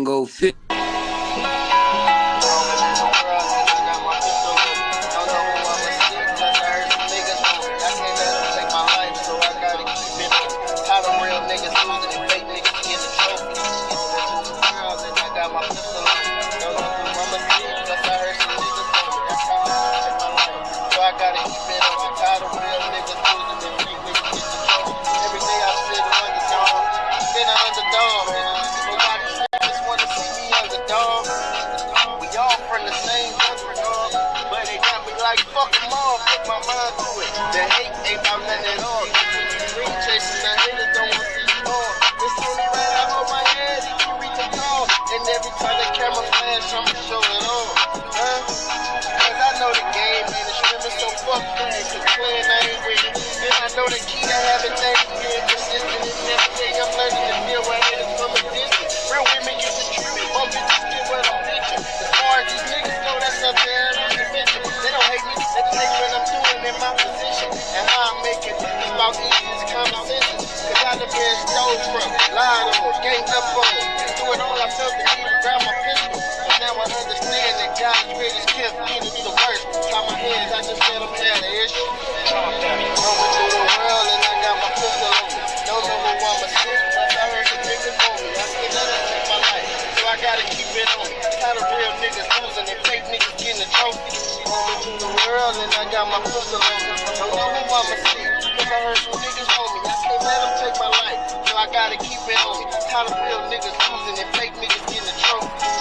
and go fit. Fuck them all, put my mind to it. The hate ain't about nothing at all. Dream chasing, the haters don't want to see you more. It's only right I hold my head, he can reach the call. And every time the camera flash, I'ma show it all. Cause I know the game, man, the streaming so fuck that. Cause playing I ain't with it. And I know the key to having things being consistent. And every day I'm learning to deal with haters from a distance. Real women get the treatment, bump it to get what I'm bitching. As far as these niggas go, that's something I don't even mention. They don't hate me, they just hate what I'm doing in my position. And how I'm making it, it's about easy as common sense. Cause I done been stole from, lied on, ganged up on. Doing all I felt to even grab my pistol. But now I understand that God's greatest gift, me to be the worst. Top my hands, I just let them have the issue. Going through the world and I got my pistol on me. Don't know who I'ma shoot, but I heard some niggas on me. I can't let them take my life, so I gotta keep it on me. Tired of real niggas losing and fake niggas getting the trophy. Going through the world and I got my pistol on me. Don't know who I'ma see, cause I heard some niggas on me. I can't let them take my life, so I gotta keep it on me. Tired of real niggas losing and fake niggas getting the trophy.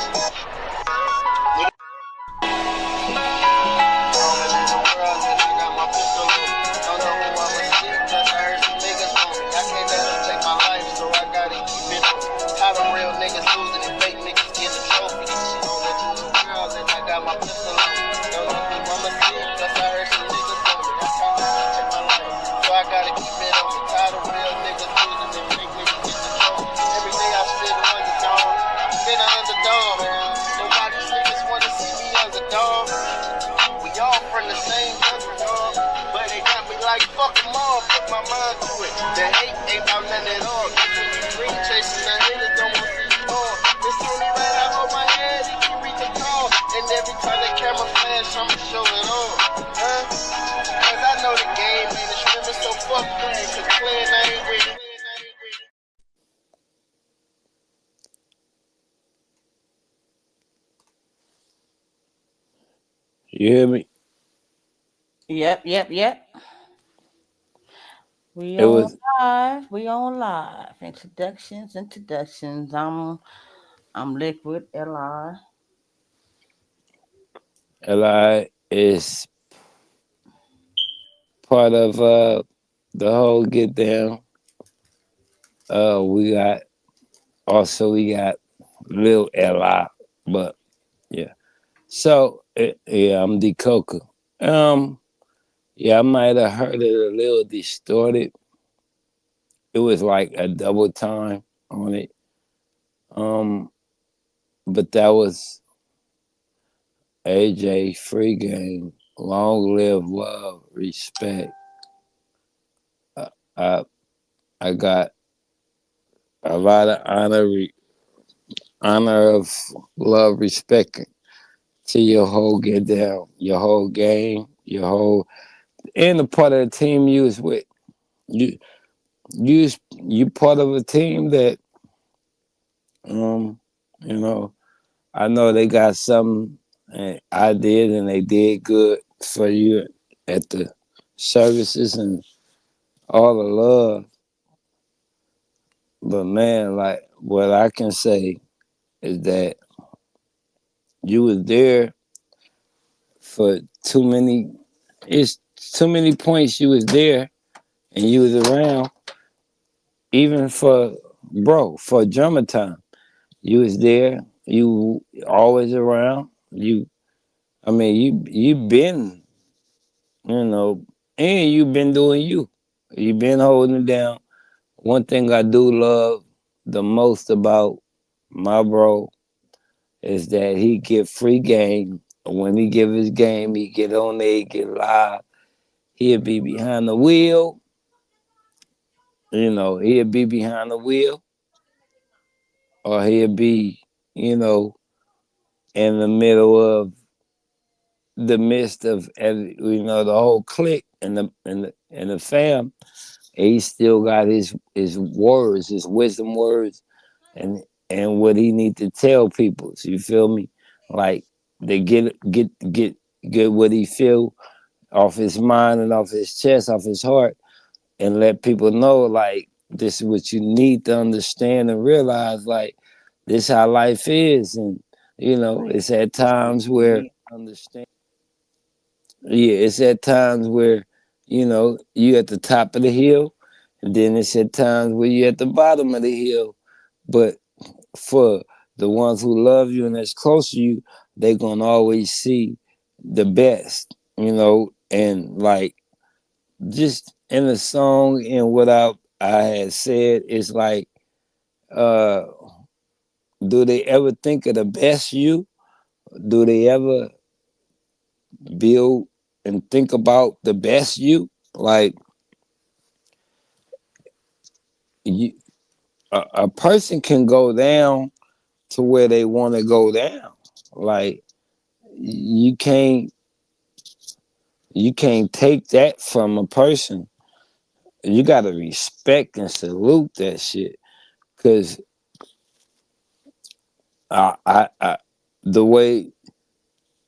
Like fuck them all, put my mind to it. The hate ain't about nothing at all. Dream chasing, the haters don't want to see you more. It's only right I hold my head, he can reach the call. And every time the camera flash, I'ma show it all. Cause I know the game, man, the streaming so fuck that. Cause playing I ain't with it. You hear me? Yep. It was We on live. Introductions. I'm Liquid Li. Eli is part of the whole get down. We got Lil Li, but yeah. So yeah, I'm D Coca. Yeah, I might have heard it a little distorted. It was like a double time on it. But that was AJ Free Game. Long live love, respect. I I got a lot of honor of love, respect to your whole get down, your whole game, your whole and the part of the team you was with. You you part of a team that you know, I know they got something and I did and they did good for you at the services and all the love. But man, like what I can say is that you was there for too many. It's too many points you was there and you was around. Even for drummer time, you was there. You always around. You been, and you been doing you. You been holding it down. One thing I do love the most about my bro is that he get free game. When he give his game, he get on there, he get live. He'll be behind the wheel. He'll be behind the wheel, or he'll be you know, in the middle of the midst of the whole clique and the fam. He still got his words, his wisdom words, and what he need to tell people. So you feel me? Like they get what he feel off his mind and off his chest, off his heart, and let people know like this is what you need to understand and realize. Like this how life is, and it's at times where understand. Yeah, it's at times where you at the top of the hill, and then it's at times where you at the bottom of the hill. But for the ones who love you and that's close to you, they gonna always see the best, and like just in the song and what I had said, it's like, uh, do they ever think of the best you? Do they ever build and think about the best you? Like you, a person can go down to where they want to go down. Like you can't you can't take that from a person. You gotta respect and salute that shit. Cause I the way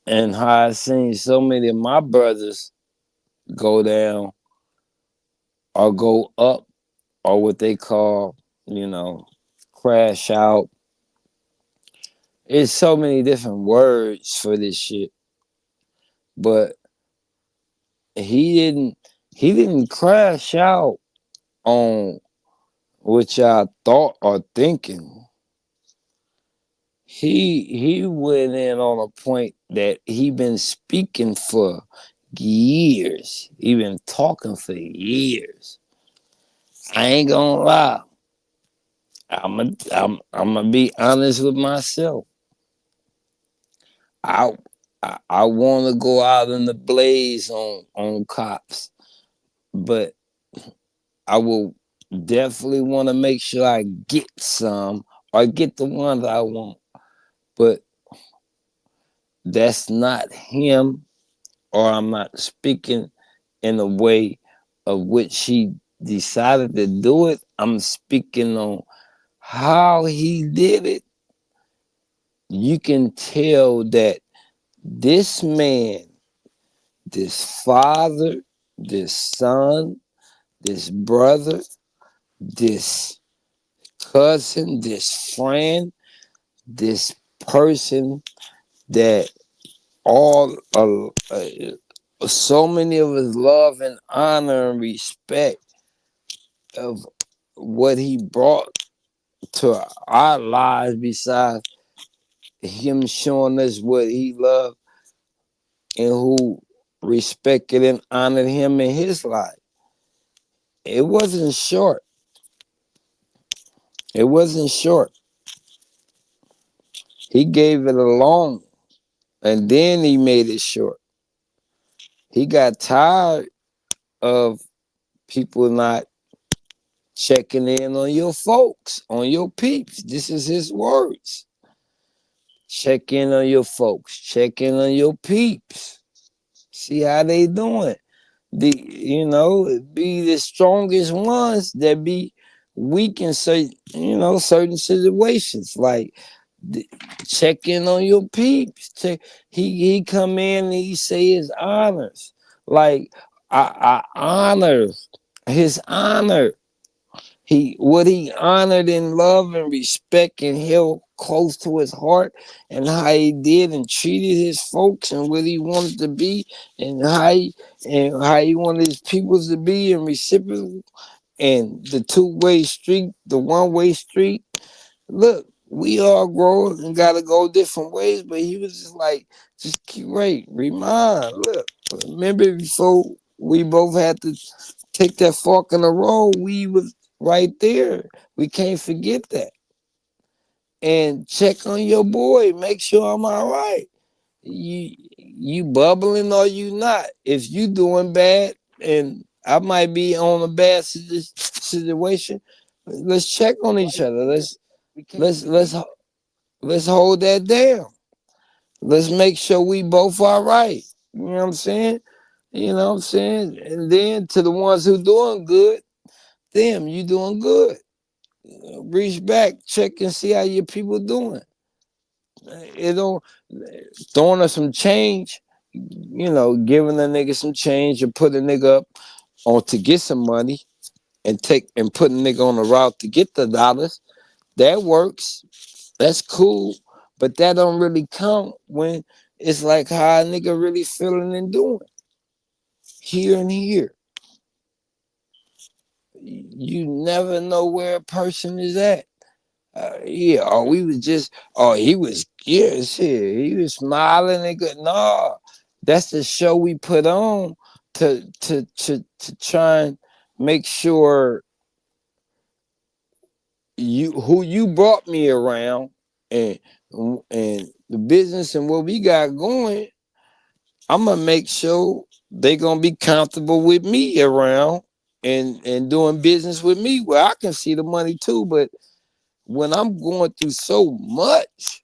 and how I seen so many of my brothers go down or go up or what they call, crash out. It's so many different words for this shit. But he didn't he didn't crash out on what y'all thought or thinking. He went in on a point that he been speaking for years. He been talking for years. I ain't gonna lie. I'm gonna be honest with myself. I I want to go out in the blaze on cops, but I will definitely want to make sure I get some or get the ones I want. But that's not him, or I'm not speaking in a way of which he decided to do it. I'm speaking on how he did it. You can tell that this man, this father, this son, this brother, this cousin, this friend, this person that all so many of us love and honor and respect of what he brought to our lives besides him showing us what he loved and who respected and honored him in his life. It wasn't short. It wasn't short. He gave it a long and then he made it short. He got tired of people not checking in on your folks, on your peeps. This is his words. Check in on your folks. Check in on your peeps. See how they doing. Be the strongest ones that be weak in certain situations. Like check in on your peeps. He come in and he say his honors. Like I honor his honor. What he honored in love and respect and held close to his heart, and how he did and treated his folks and what he wanted to be, and how he wanted his peoples to be, and reciprocal, and the two-way street, the one-way street. Look, we all grow and gotta go different ways, but he was just like, just keep right, remind, look, remember before we both had to take that fork in the road, we was right there. We can't forget that. And check on your boy, make sure I'm all right. You bubbling or you not? If you doing bad and I might be on a bad situation, let's check on each other. Let's let's hold that down. Let's make sure we both are right. You know what I'm saying? You know what I'm saying? And then to the ones who doing good, damn, you doing good. Reach back, check and see how your people doing. It don't throwing us some change, giving a nigga some change or put a nigga up on to get some money and take and put a nigga on the route to get the dollars. That works. That's cool. But that don't really count when it's like how a nigga really feeling and doing here and here. You never know where a person is at. Yeah, we was just, he was, yeah, shit, he was smiling and good. No, that's the show we put on to try and make sure who you brought me around and and the business and what we got going. I'm gonna make sure they gonna be comfortable with me around and doing business with me where I can see the money too. But when I'm going through so much,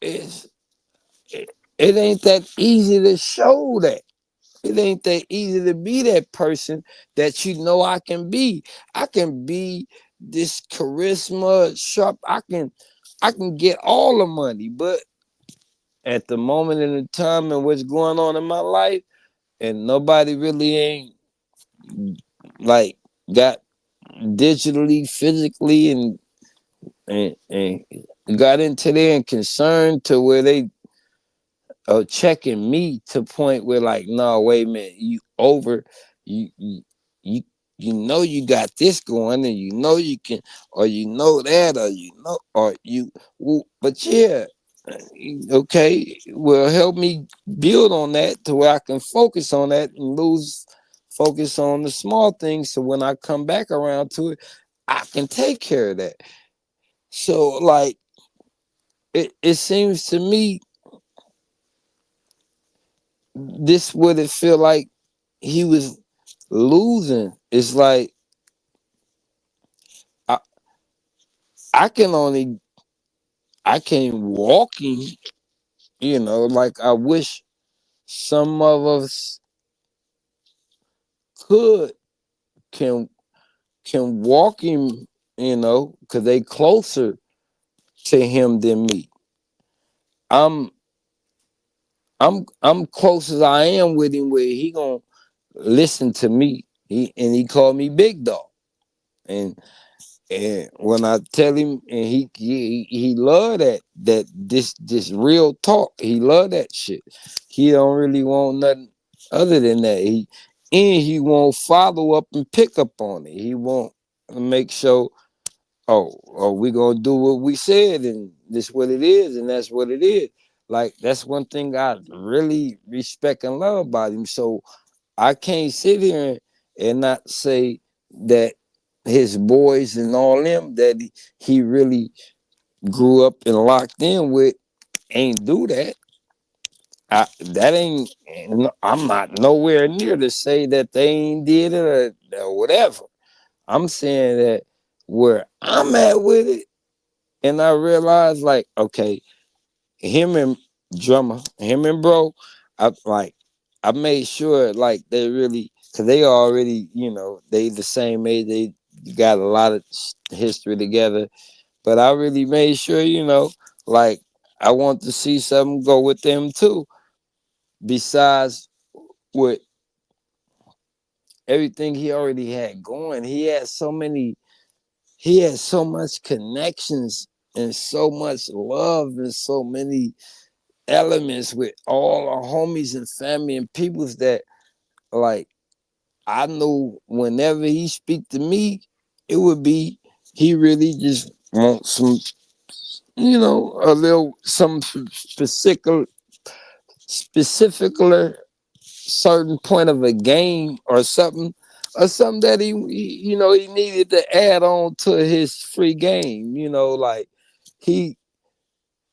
it's it ain't that easy to show that. It ain't that easy to be that person that I can be. I can be this charisma sharp. I can get all the money, but at the moment in the time and what's going on in my life, and nobody really ain't like got digitally, physically, and got into there and concerned to where they checking me to point where like, no, wait a minute, you over, you you you got this going, and you can, or that, or or but yeah, okay, well, help me build on that to where I can focus on that and lose focus on the small things. So when I come back around to it, I can take care of that. So like, it seems to me this would it feel like he was losing. It's like I I can only I can't walking, like I wish some of us could can walk him, because they closer to him than me. I'm I'm close as I am with him where he gonna listen to me. He called me big dog. And And when I tell him, and he love that this real talk. He love that shit. He don't really want nothing other than that. He won't follow up and pick up on it. He won't make sure. We gonna do what we said, and this what it is, and that's what it is. Like that's one thing I really respect and love about him. So I can't sit here and not say that his boys and all them that he really grew up and locked in with ain't do that. That ain't. I'm not nowhere near to say that they ain't did it or whatever. I'm saying that where I'm at with it, and I realized like, okay, him and him and bro, I made sure like they really, cause they already, they the same age, they got a lot of history together. But I really made sure, like I want to see something go with them too. Besides with everything he already had going, he had so much connections and so much love and so many elements with all our homies and family and peoples that like I knew whenever he speak to me, it would be he really just wants some, a little some specific certain point of a game or something that he needed to add on to his free game. Like he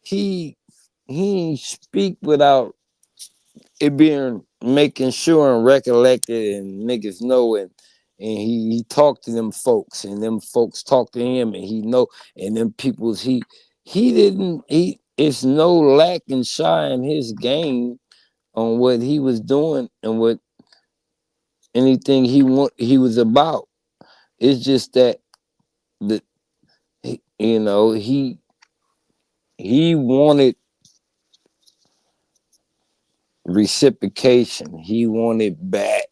he he speak without it being making sure and recollected and niggas know and he talked to them folks and them folks talk to him and he know and them peoples he didn't. It's no lack and shy in his game on what he was doing and what anything he was about. It's just that the he wanted reciprocation. He wanted back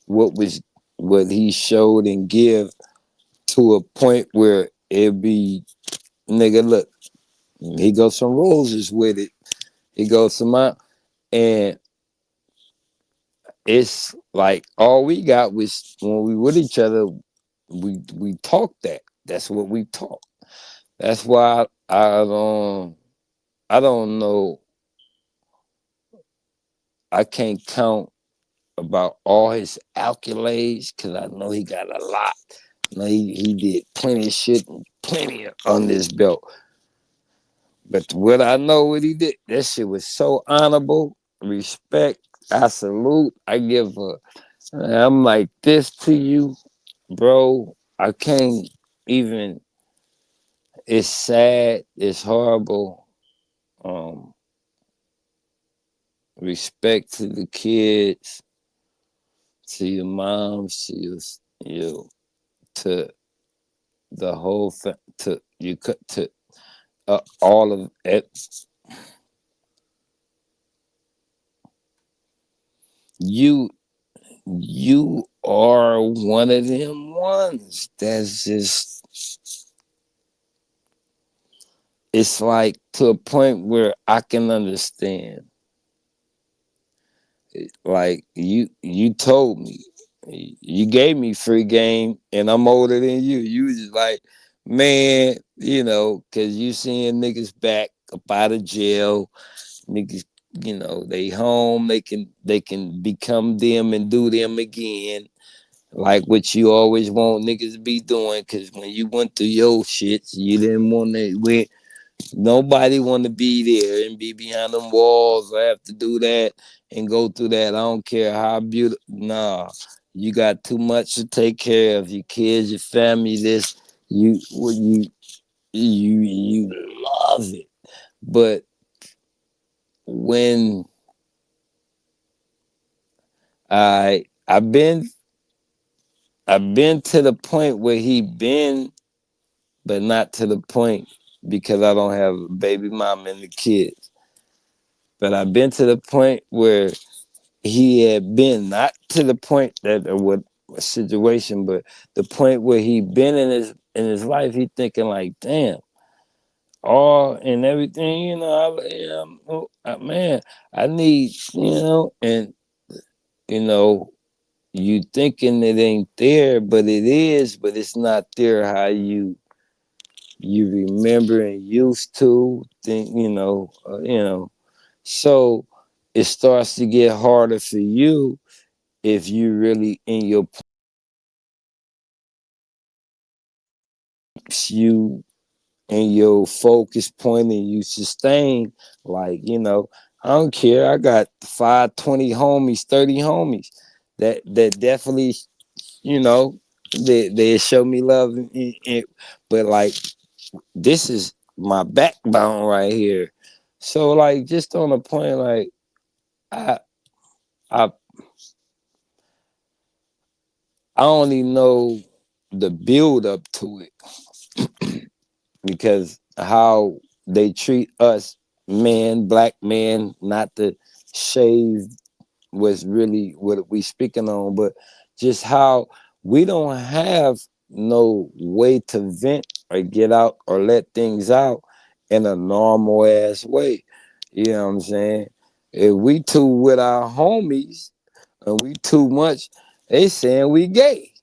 what was what he showed and give to a point where it be nigga look, he goes some roses with it. He goes some out and it's like all we got was when we with each other, we talked that. That's what we talk. That's why I don't know. I can't count about all his accolades because I know he got a lot. I know he did plenty of shit and plenty on this belt. But what I know what he did, that shit was so honorable. Respect. I salute. I give a I'm like this to you, bro. I can't even it's sad, it's horrible. Um Respect to the kids, to your moms, to you to the whole to you to all of it. You you are one of them ones that's just it's like to a point where I can understand. Like you told me, you gave me free game, and I'm older than you. You was just like, man, cause you seeing niggas back up out of jail, niggas, they home, they can become them and do them again. Like what you always want niggas to be doing, cause when you went through your shits, you didn't want to. Nobody want to be there and be behind them walls or have to do that and go through that. I don't care how beautiful. Nah, you got too much to take care of. Your kids, your family. This you love it, but when I've been to the point where he been, but not to the point because I don't have a baby mama and the kids. But I've been to the point where he had been not to the point that what situation, but the point where he been in his life. He thinking like, damn, all and everything, man, I need, and you know, you thinking it ain't there, but it is, but it's not there how you remember and used to think, so it starts to get harder for you if you really in your you and your focus point and you sustain, like, I don't care. I got 5, 20 homies, 30 homies that definitely, you know, they show me love but like this is my backbone right here. So like just on a point, like I I I only know the build up to it because how they treat us men, black men, not to shave was really what we speaking on, but just how we don't have no way to vent or get out or let things out in a normal ass way. You know what I'm saying? If we too with our homies and we too much, they saying we gay.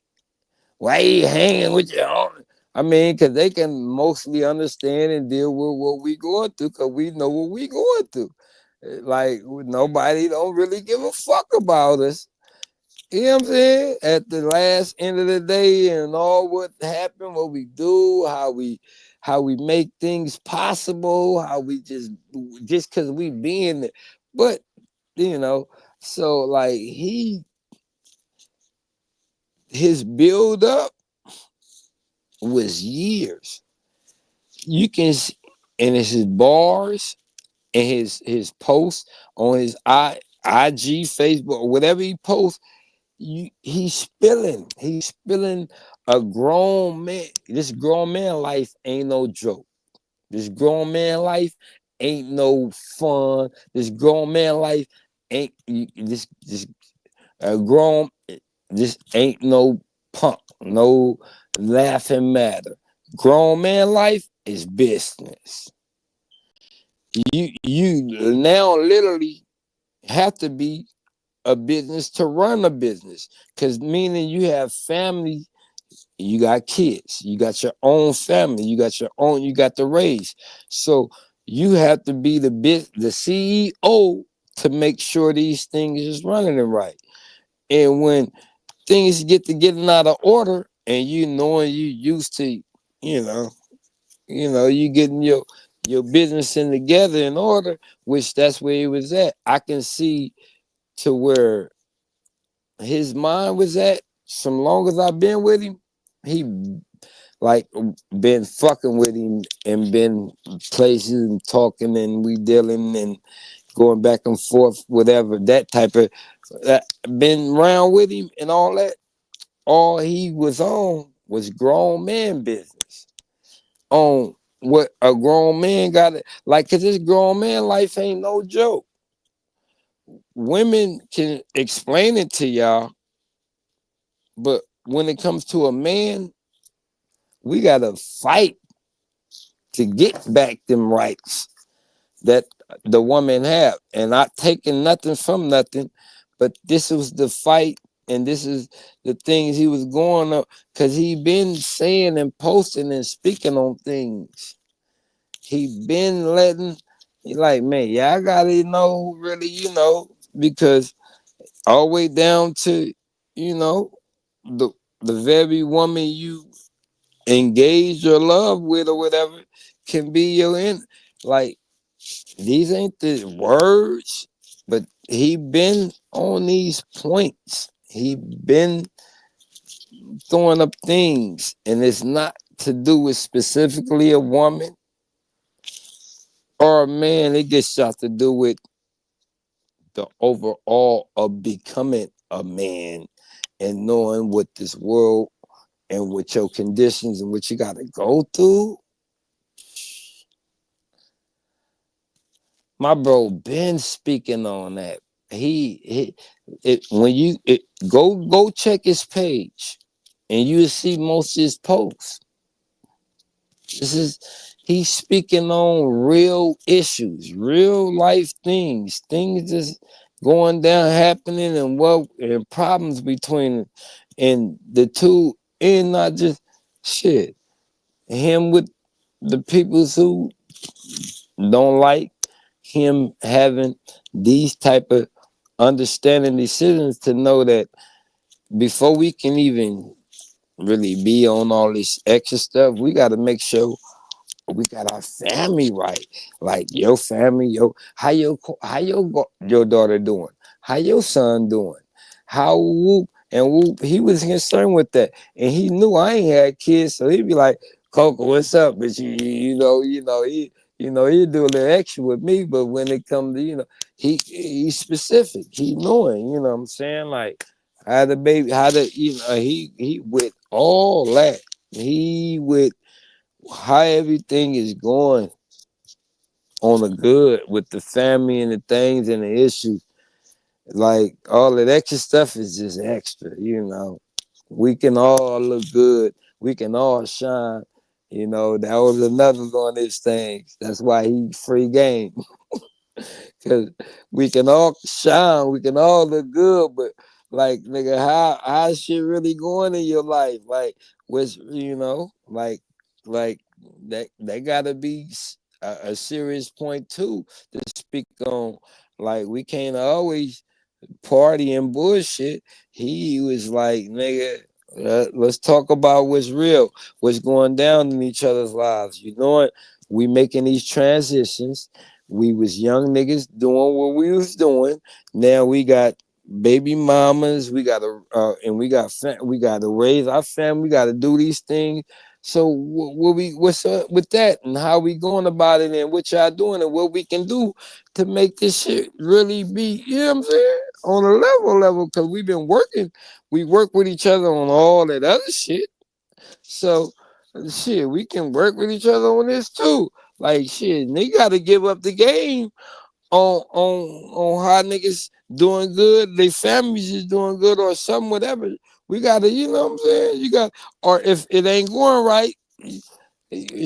Why you hanging with your own? I mean, because they can mostly understand and deal with what we going through because we know what we going through. Like, nobody don't really give a fuck about us. You know what I'm saying? At the last end of the day and all what happened, what we do, how we make things possible, how we just because we being it. But, you know, so like his build up was years. you can, and it's his bars and his posts on his IG, Facebook, or whatever he posts. He's spilling a grown man. This grown man life ain't no joke. This grown man life ain't no fun. This grown man life ain't this grown. This ain't no punk, no laughing matter. Grown man life is business. You now literally have to be a business to run a business, because meaning you have family, you got kids, you got your own family, you got the raise. So you have to be the CEO to make sure these things is running right. And when things get to getting out of order, and you knowing you used to, you know, you getting your business in together in order, which that's where he was at. I can see to where his mind was at. Some long as I've been with him, he like been fucking with him and been places and talking, and we dealing and going back and forth, whatever that type of been around with him and all that. All he was on was grown man business. On what a grown man got it like, cause this grown man life ain't no joke. Women can explain it to y'all, but when it comes to a man, we gotta fight to get back them rights that the woman have. And not taking nothing from nothing, but this was the fight, and this is the things he was going up, because he been saying and posting and speaking on things. He been letting, he like, man, yeah, I gotta know really, because all the way down to, you know, the the very woman you engage your love with or whatever can be your end. Like, these ain't the words, but he been on these points. He been throwing up things, and it's not to do with specifically a woman or a man. It gets got to do with the overall of becoming a man and knowing what this world and what your conditions and what you got to go through. My bro been speaking on that. He it when you go check his page, and you see most of his posts. This is He's speaking on real issues, real life things that's going down, happening, and problems between and the two, and not just shit. Him with the people who don't like him having these type of understanding decisions, to know that before we can even really be on all this extra stuff, we got to make sure we got our family right. Like your family, your daughter doing, how your son doing, how whoop and whoop. He was concerned with that, and he knew I ain't had kids, so he'd be like, "Coco, what's up?" But he do a little extra with me. But when it comes to he's specific. He knowing, you know what I'm saying, like how the baby, how the he with all that. He with how everything is going on the good with the family and the things and the issues. Like all that extra stuff is just extra. We can all look good. We can all shine. That was another one of his things. That's why he free game. Cause we can all shine, we can all look good, but like nigga, how shit really going in your life? Like what's like that gotta be a serious point too to speak on. Like we can't always party and bullshit. He was like, nigga, let's talk about what's real, what's going down in each other's lives. You know what? We making these transitions. We was young niggas doing what we was doing. Now we got baby mamas. We got to and we got to raise our family. We got to do these things. So what what's up with that, and how we going about it, and what y'all doing, and what we can do to make this shit really be, you know what I'm saying, on a level, because we've been working, we work with each other on all that other shit. So shit, we can work with each other on this too. Like shit, they got to give up the game on how niggas doing good, their families is doing good or something, whatever. We gotta, you know what I'm saying? You got, or if it ain't going right,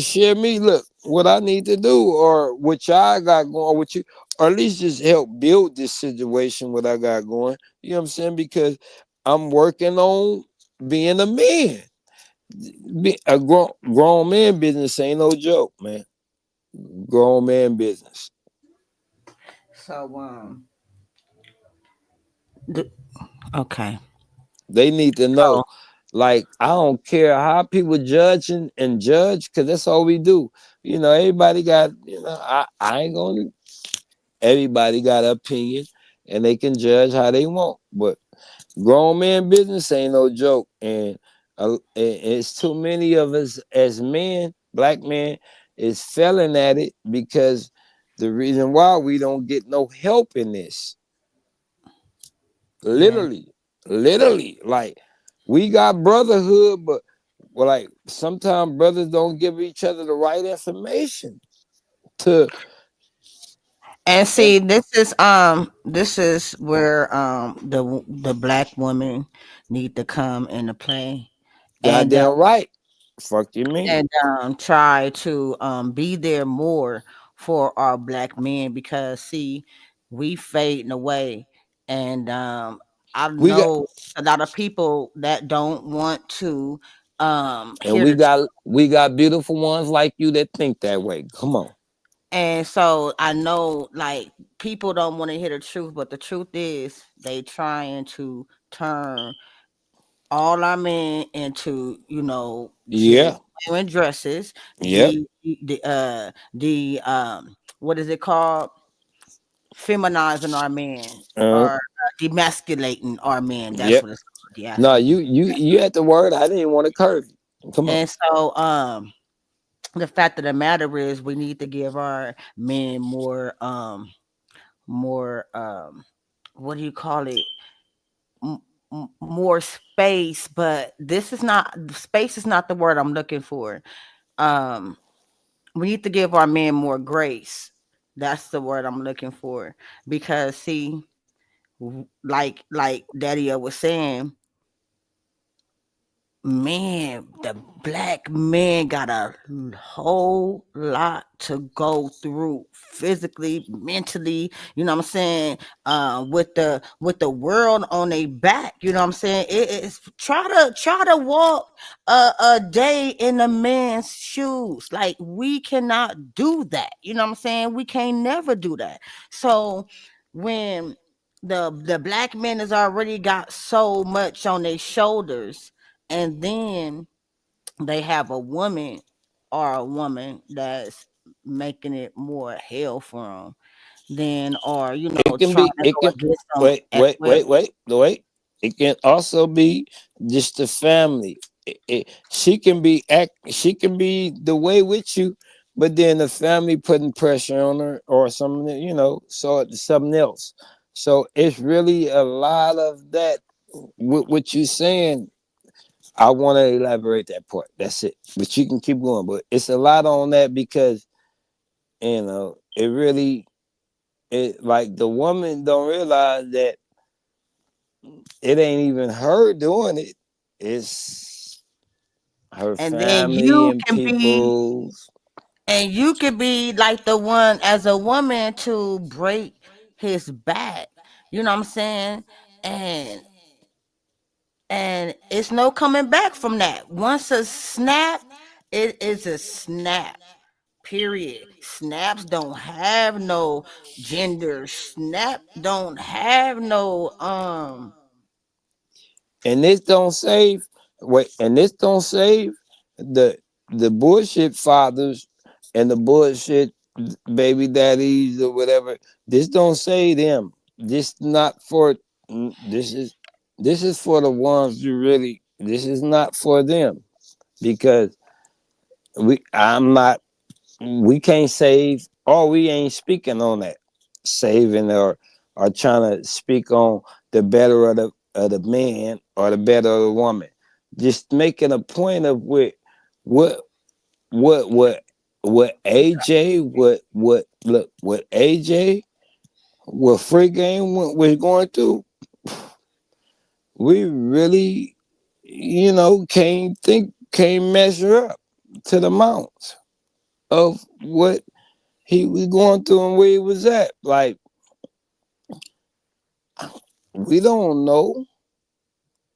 share me. Look, what I need to do, or what y'all got going with you, or at least just help build this situation what I got going. You know what I'm saying? Because I'm working on being a man. A grown man business ain't no joke, man. Grown man business. So d- okay. They need to So know. Like, I don't care how people judge, because that's all we do. You know, everybody got, I ain't gonna, everybody got an opinion and they can judge how they want. But grown man business ain't no joke. And it's too many of us as men, black men, is failing at it because the reason why we don't get no help in this. yeah. Literally, like we got brotherhood, but well, like sometimes brothers don't give each other the right information to. And And see, this is where the black women need to come into play, and goddamn right, fuck you mean? try to be there more for our black men, because see, we fading away, and I We got know a lot of people that don't want to and hear the truth. we got beautiful ones like you that think that way. Come on, And so I know, like, people don't want to hear the truth, but the truth is they trying to turn all our men into, just yeah, wearing dresses, yep, what is it called? Feminizing our men, uh, or demasculating our men. That's yep. what it's called, No, demasculating. you had the word. I didn't want to curve you. Come on. And so the fact of the matter is we need to give our men more what do you call it? More space, but this is not space is not the word I'm looking for. Um, we need to give our men more grace. That's the word I'm looking for, because see, like Daddy was saying, man, the black man got a whole lot to go through physically, mentally, you know what I'm saying? With the world on their back, you know what I'm saying? It's try to walk a day in a man's shoes. Like, we cannot do that. You know what I'm saying? We can't never do that. So when the black man has already got so much on their shoulders, and then they have a woman that's making it more hell for them, then, or It can trying be. to It go can against them wait, as wait, well. wait, wait, wait. It can also be just the family. She can be She can be the way with you, but then the family putting pressure on her or something. So it's something else. So it's really a lot of that. What you saying? I want to elaborate that part. That's it. But you can keep going. But it's a lot on that because it really, it like the woman don't realize that it ain't even her doing it. It's her And then family and people. you can be like the one as a woman to break his back. You know what I'm saying? And it's no coming back from that. Once a snap, it is a snap. Period. Snaps don't have no gender. Snap don't have no And this don't save. Wait, and this don't save the the bullshit fathers and the bullshit baby daddies or whatever. This don't save them. This not for. This is for the ones you really. This is not for them because I'm not. We can't save, or we ain't speaking on that saving, or trying to speak on the better of the man or the better of the woman. Just making a point of what what what AJ what AJ what free game was going through. We really, can't measure up to the amounts of what he was going through and where he was at. Like, we don't know,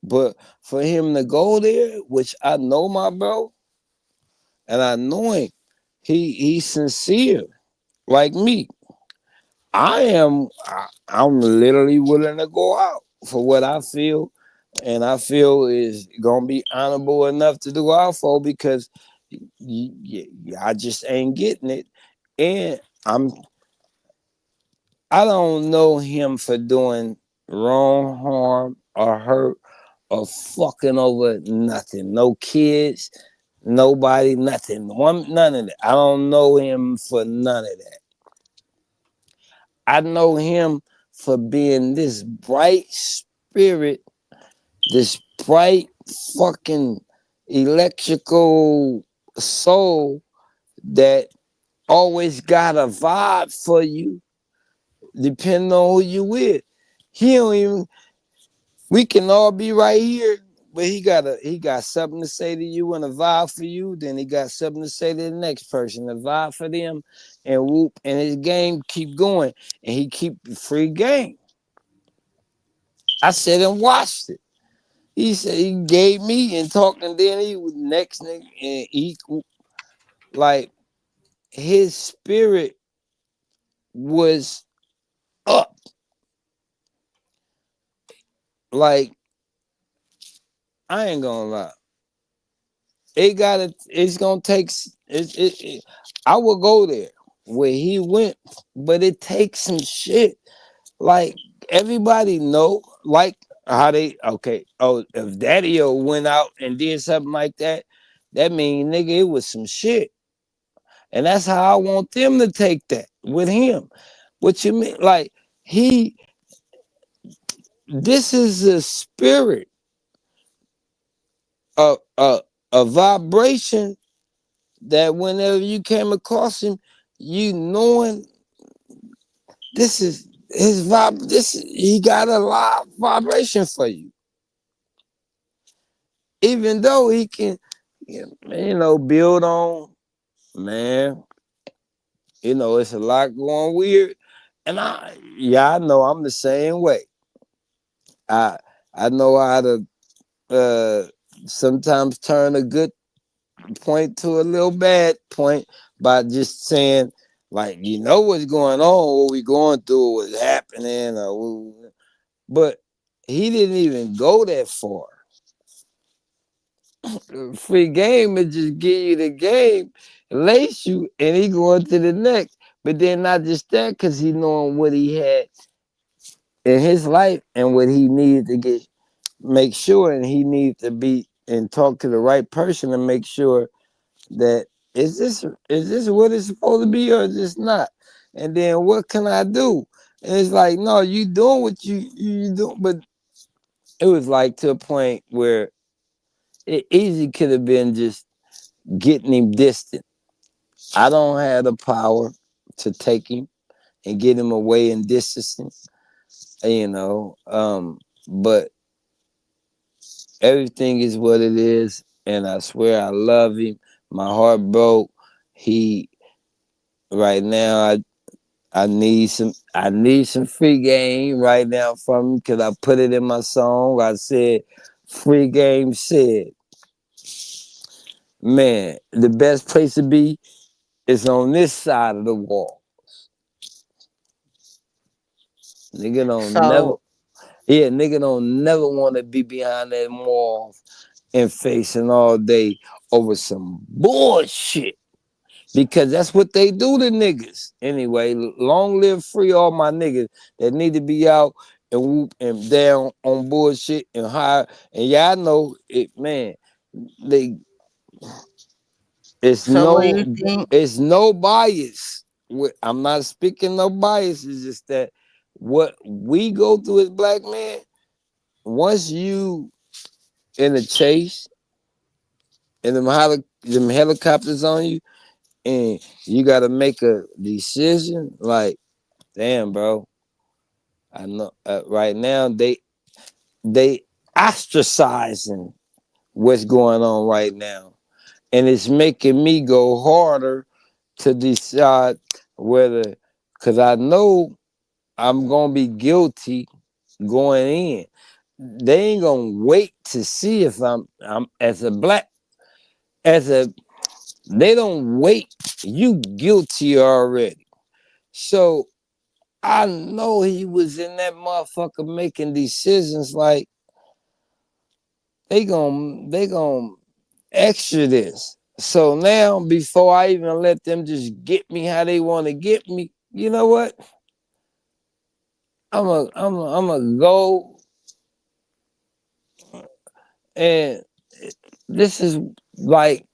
but for him to go there, which I know my bro, and I know him, he's sincere like me. I'm literally willing to go out for what I feel, and I feel is gonna be honorable enough to do out for, because I just ain't getting it, and I don't know him for doing wrong, harm, or hurt, or fucking over nothing. No kids, nobody, nothing. None of that. I don't know him for none of that. I know him for being this bright spirit, this bright fucking electrical soul that always got a vibe for you, depending on who you with. He don't even. We can all be right here, but he got something to say to you and a vibe for you. Then he got something to say to the next person, a vibe for them, and whoop, and his game keep going, and he keep free game. I sat and watched it. He said he gave me and talked, and then he was next nigga, and he like his spirit was up. Like, I ain't gonna lie, it's gonna take I will go there where he went, but it takes some shit. Like, everybody know, like, how they, okay, oh, if Daddy went out and did something like that, that mean, nigga, it was some shit. And that's how I want them to take that with him. What you mean? Like, he this is a spirit, a a vibration that whenever you came across him, you knowing this is his vibe. He got a live vibration for you, even though he can, build on, man. It's a lot going weird, and I know I'm the same way. I I know how to uh sometimes turn a good point to a little bad point by just saying, like, what's going on, what we going through, what's happening, but he didn't even go that far. Free game is just give you the game, lace you, and he going to the next. But then not just that, because he knowing what he had in his life and what he needed to make sure, and he needed to be and talk to the right person to make sure that is this what it's supposed to be, or is this not? And then what can I do? And it's like, no, you doing what you do, but it was like to a point where it easy could have been just getting him distant. I don't have the power to take him and get him away and distance him, but everything is what it is, and I swear I love him. My heart broke. He right now, I need some free game right now from him, because I put it in my song. I said, free game said, man, the best place to be is on this side of the wall. Nigga don't never So Yeah, nigga don't never want to be behind that wall and facing all day over some bullshit. Because that's what they do to niggas. Anyway, long live free all my niggas that need to be out and whoop and down on bullshit and high. And y'all know it, man. They It's So what do you no, think? it's no bias. I'm not speaking no bias. It's just that what we go through as black men. Once you in a chase and them helicopters on you, and you got to make a decision. Like, damn, bro. I know right now they ostracizing what's going on right now, and it's making me go harder to decide whether, because I know I'm gonna be guilty going in. They ain't gonna wait to see if I'm as a black as a. They don't wait. You guilty already. So I know he was in that motherfucker making decisions like they gon' extra this. So now before I even let them just get me how they want to get me, you know what? I'm a go, and this is like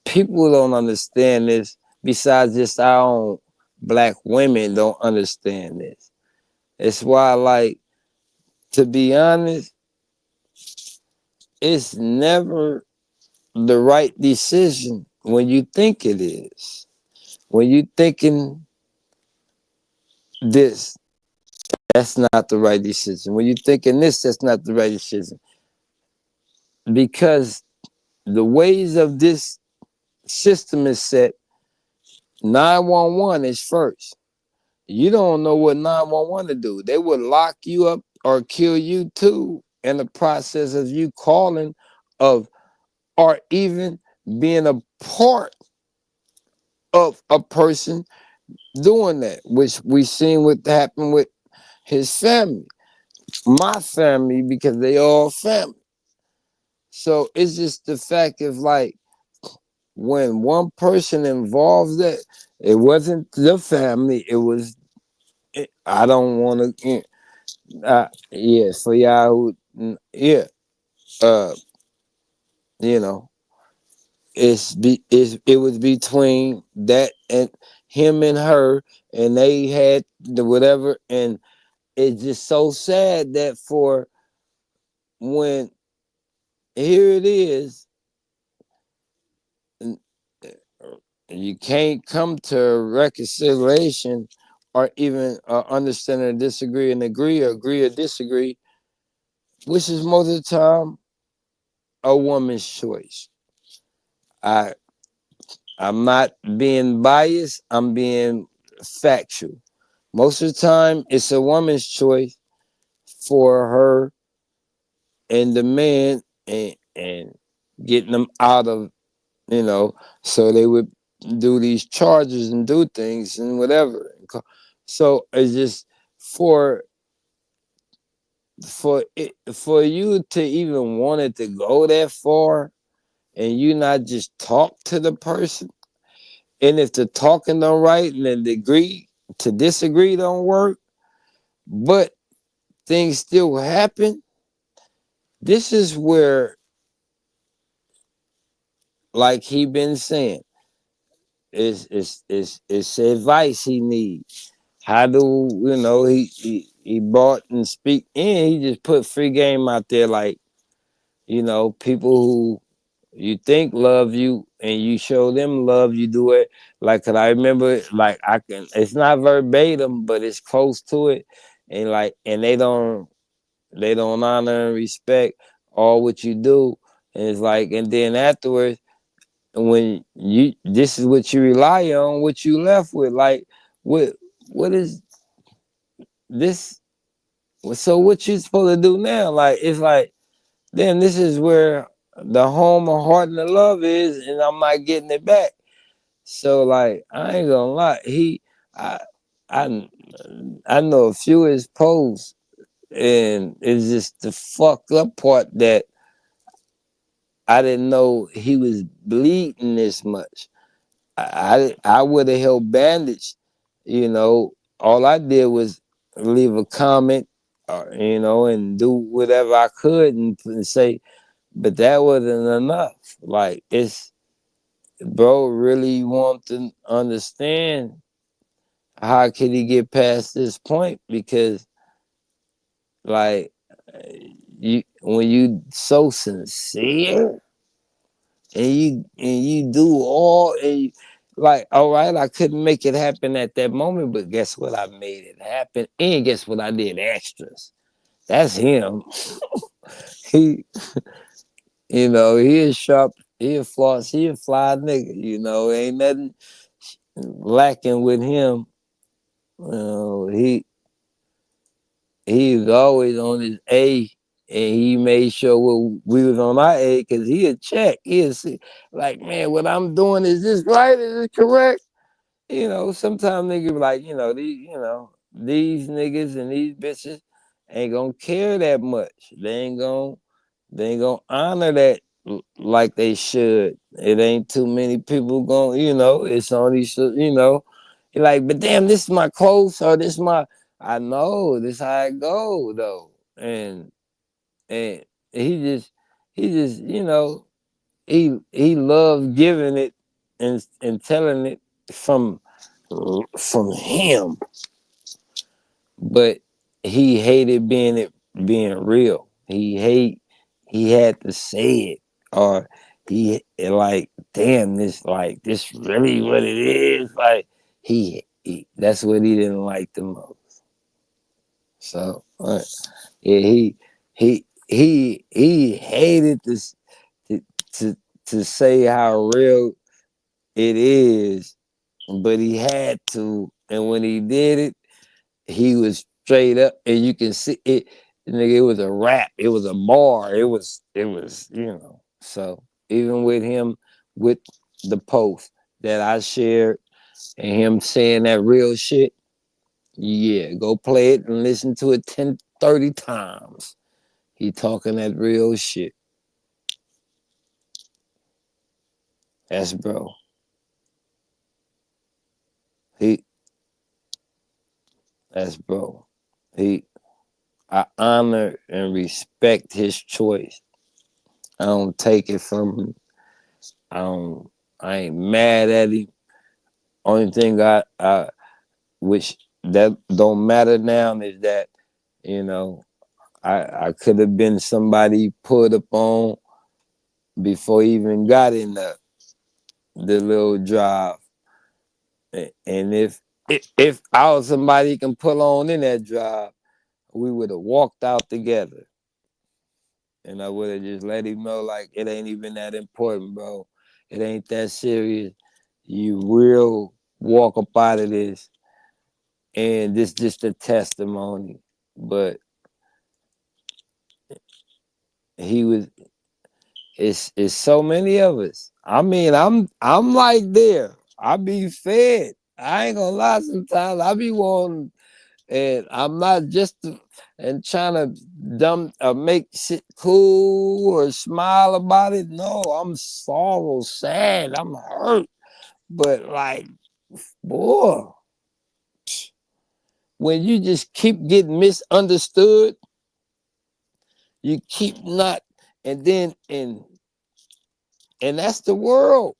people don't understand this. Besides just our own black women don't understand this. It's why, like, to be honest, it's never the right decision when you think it is. When you thinking this, that's not the right decision. When you thinking this, that's not the right decision. Because the ways of this system is set, 911 is first. You don't know what 911 to do. They would lock you up or kill you too in the process of you calling of or even being a part of a person doing that, which we seen what happened with his family, my family, because they all family. So it's just the fact of like when one person involved that, it wasn't the family, it was I don't want to yeah, for y'all who yeah, uh you know, it was between that and him and her, and they had the whatever, and it's just so sad that for when here it is, you can't come to a reconciliation or even understand or disagree and agree or disagree, which is most of the time a woman's choice. I I'm not being biased. I'm being factual. Most of the time, it's a woman's choice for her and the man, and getting them out of, so they would do these charges and do things and whatever. So it's just for for you to even want it to go that far, and you not just talk to the person. And if the talking don't right and the agree to disagree don't work, but things still happen, this is where, like he been saying, it's advice he needs. How do he bought and speak, and he just put free game out there, like, people who you think love you and you show them love, you do it. Like, 'cause I remember, like, it's not verbatim, but it's close to it. And like, and they don't honor and respect all what you do. And it's like, and then afterwards, when this is what you rely on, what you left with, like, what what is this? So what you supposed to do now? Like, it's like, then this is where the home of heart and the love is, and I'm not getting it back. So, like, I ain't gonna lie, I, I, I know a few of his posts, and it's just the fucked up part that I didn't know he was bleeding this much. I would have held bandage, All I did was leave a comment, and do whatever I could and say, but that wasn't enough. Like it's bro really want to understand how could he get past this point because like you when you so sincere and you do all and you, like all right I couldn't make it happen at that moment but guess what I made it happen and guess what I did extras that's him he he is sharp he a floss he a fly nigga ain't nothing lacking with him he was always on his A, and he made sure we was on our A because he'd check. He'd see, like, man, what I'm doing is this right? Is it correct? Sometimes niggas be like, these niggas and these bitches ain't gonna care that much. They ain't gonna honor that like they should. It ain't too many people it's only you're like, but damn, this is my clothes or this is my I know this how it go though. And he just he loves giving it and telling it from from him, but he hated being real. He had to say it or he like damn this really what it is like he that's what he didn't like the most. So yeah, he hated this to, to to say how real it is, but he had to, and when he did it, he was straight up, and you can see it. Nigga, it was a rap, it was a bar, it was. So even with him, with the post that I shared, and him saying that real shit, yeah, go play it and listen to it 10, 30 times. He talking that real shit. That's bro. He that's bro. He I honor and respect his choice. I don't take it from him. I don't I ain't mad at him. Only thing I which that don't matter now is that, you know, I could have been somebody put up on before he even got in the little drive. And if I was somebody he can pull on in that drive, we would have walked out together. And I would have just let him know like it ain't even that important, bro. It ain't that serious. You will walk up out of this, and this just a testimony. But he was. It's so many of us. I mean, I'm like there. I be fed. I ain't gonna lie. Sometimes I be wanting, and I'm not just and trying to dumb make shit cool or smile about it. No, I'm sorrow, sad. I'm hurt. But like, boy, when you just keep getting misunderstood, you keep not, and then and that's the world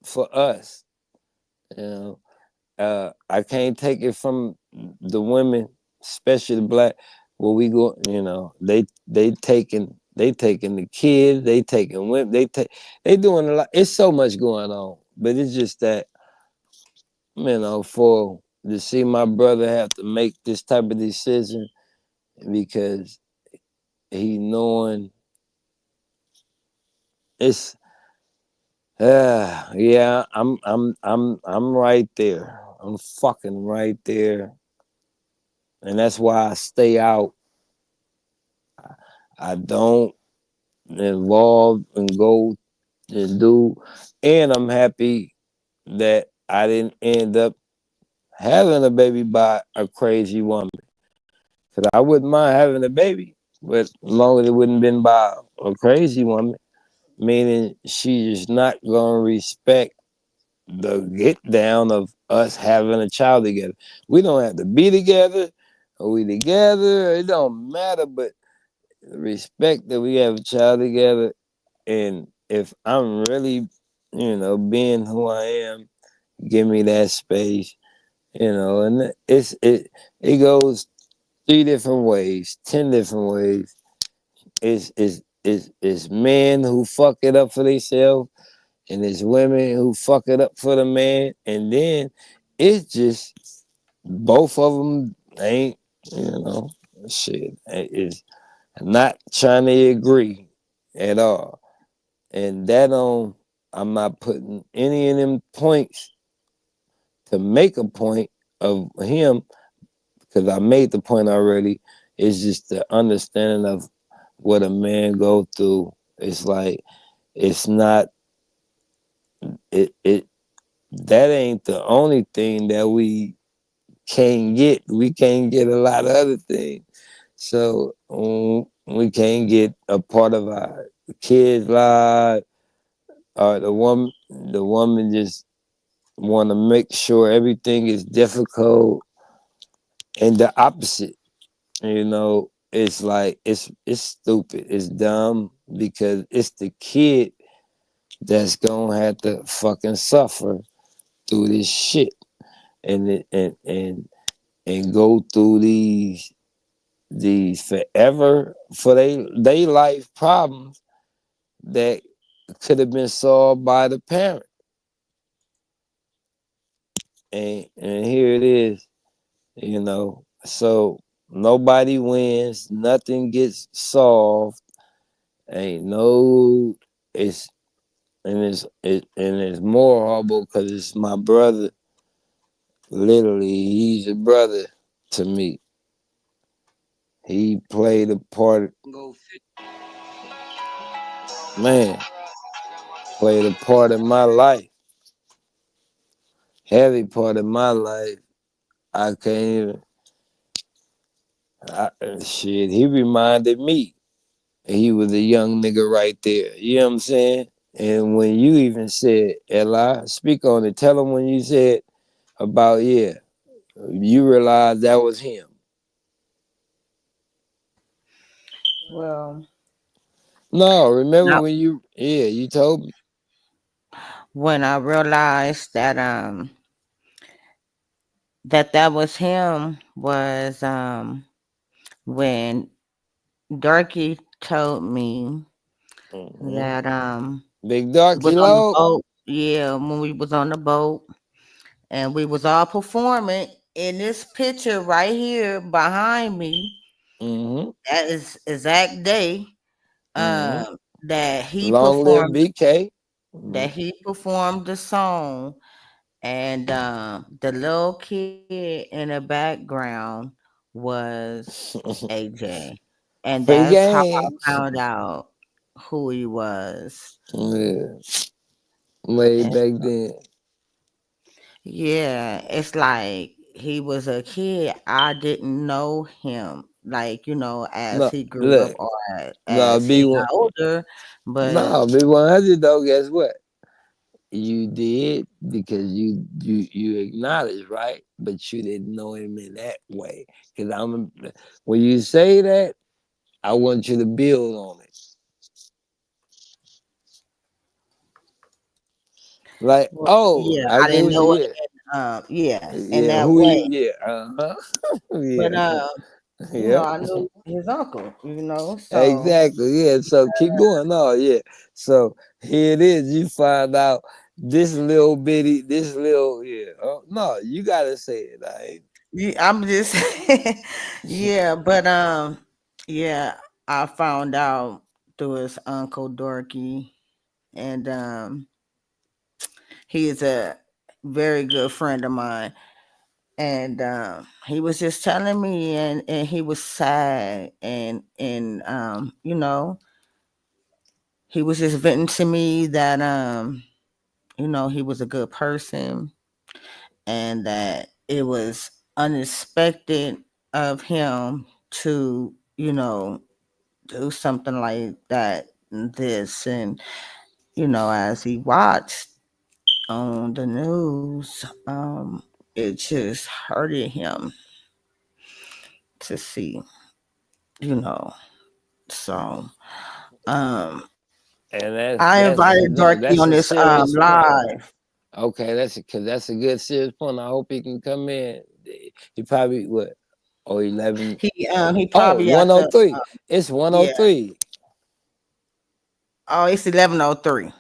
for us. You know, I can't take it from the women, especially the black. Where we go, they taking the kids, they taking women, they doing a lot. It's so much going on, but it's just that for to see my brother have to make this type of decision because he knowing it's yeah, I'm right there. I'm fucking right there. And that's why I stay out. I don't involve and go and do. And I'm happy that I didn't end up having a baby by a crazy woman. Because I wouldn't mind having a baby, but as long as it wouldn't been by a crazy woman, meaning she's not gonna respect the get down of us having a child together. We don't have to be together, or we together. It don't matter, but respect that we have a child together, and if I'm really, being who I am, give me that space, and it goes 3 different ways, 10 different ways. It's men who fuck it up for themselves, and it's women who fuck it up for the man, and then it's just both of them ain't, you know, shit. It's not trying to agree at all, and that on. I'm not putting any of them points to make a point of him because I made the point already. It's just the understanding of what a man go through. It's like it's not it that ain't the only thing that we can't get. We can't get a lot of other things. So we can't get a part of our kids' lives, or the woman just want to make sure everything is difficult, and the opposite. It's like it's stupid. It's dumb because it's the kid that's gonna have to fucking suffer through this shit, and go through these forever for they life problems that could have been solved by the parent. And here it is. So nobody wins, nothing gets solved. Ain't no it's and it's more horrible because it's my brother. Literally, he's a brother to me. He played a part, man, played a part in my life, heavy part in my life. I can't even, shit, he reminded me. He was a young nigga right there. You know what I'm saying? And when you even said, Eli, speak on it. Tell him when you said about, yeah, you realized that was him. Well, No, remember now when you told me. when I realized that was him was when Darky told me Hmm. that Big Dark was on the Kilo. boat. Yeah, when we was on the boat and we was all performing in this picture right here behind me. Hmm. That is exact day Hmm. that he Long live performed BK. the song, and the little kid in the background was AJ, and Free that's how I games. found out who he was. Yeah, way And back then. yeah, it's like he was a kid. I didn't know him, like, as No, he grew up look, or no, as he B1. got older. But No, B100 though, guess what? You did because you acknowledged, right? But you didn't know him in that way. Because when you say that, I want you to build on it. Like, well, oh, yeah, I I get didn't what know you, it yeah. in Yeah, that who way. he, yeah, uh-huh. But Yeah, yeah. I knew his uncle, so Exactly. Yeah. So keep going. Oh, yeah. So here it is. You find out this little, yeah. Oh, no, you gotta say it. I'm just yeah, but yeah, I found out through his uncle Dorky, and he is a very good friend of mine. And he was just telling me, and he was sad, and he was just venting to me that he was a good person, and that it was unexpected of him to do something like that and this, and as he watched on the news, it just hurted him to see, you know So um And I invited Dorothy that's on a this serious point. live. Okay, that's a good serious point. I hope he can come in. He probably what? Oh, 11. He Oh, probably at the 103. It's yeah. 103. Oh, it's 11:03.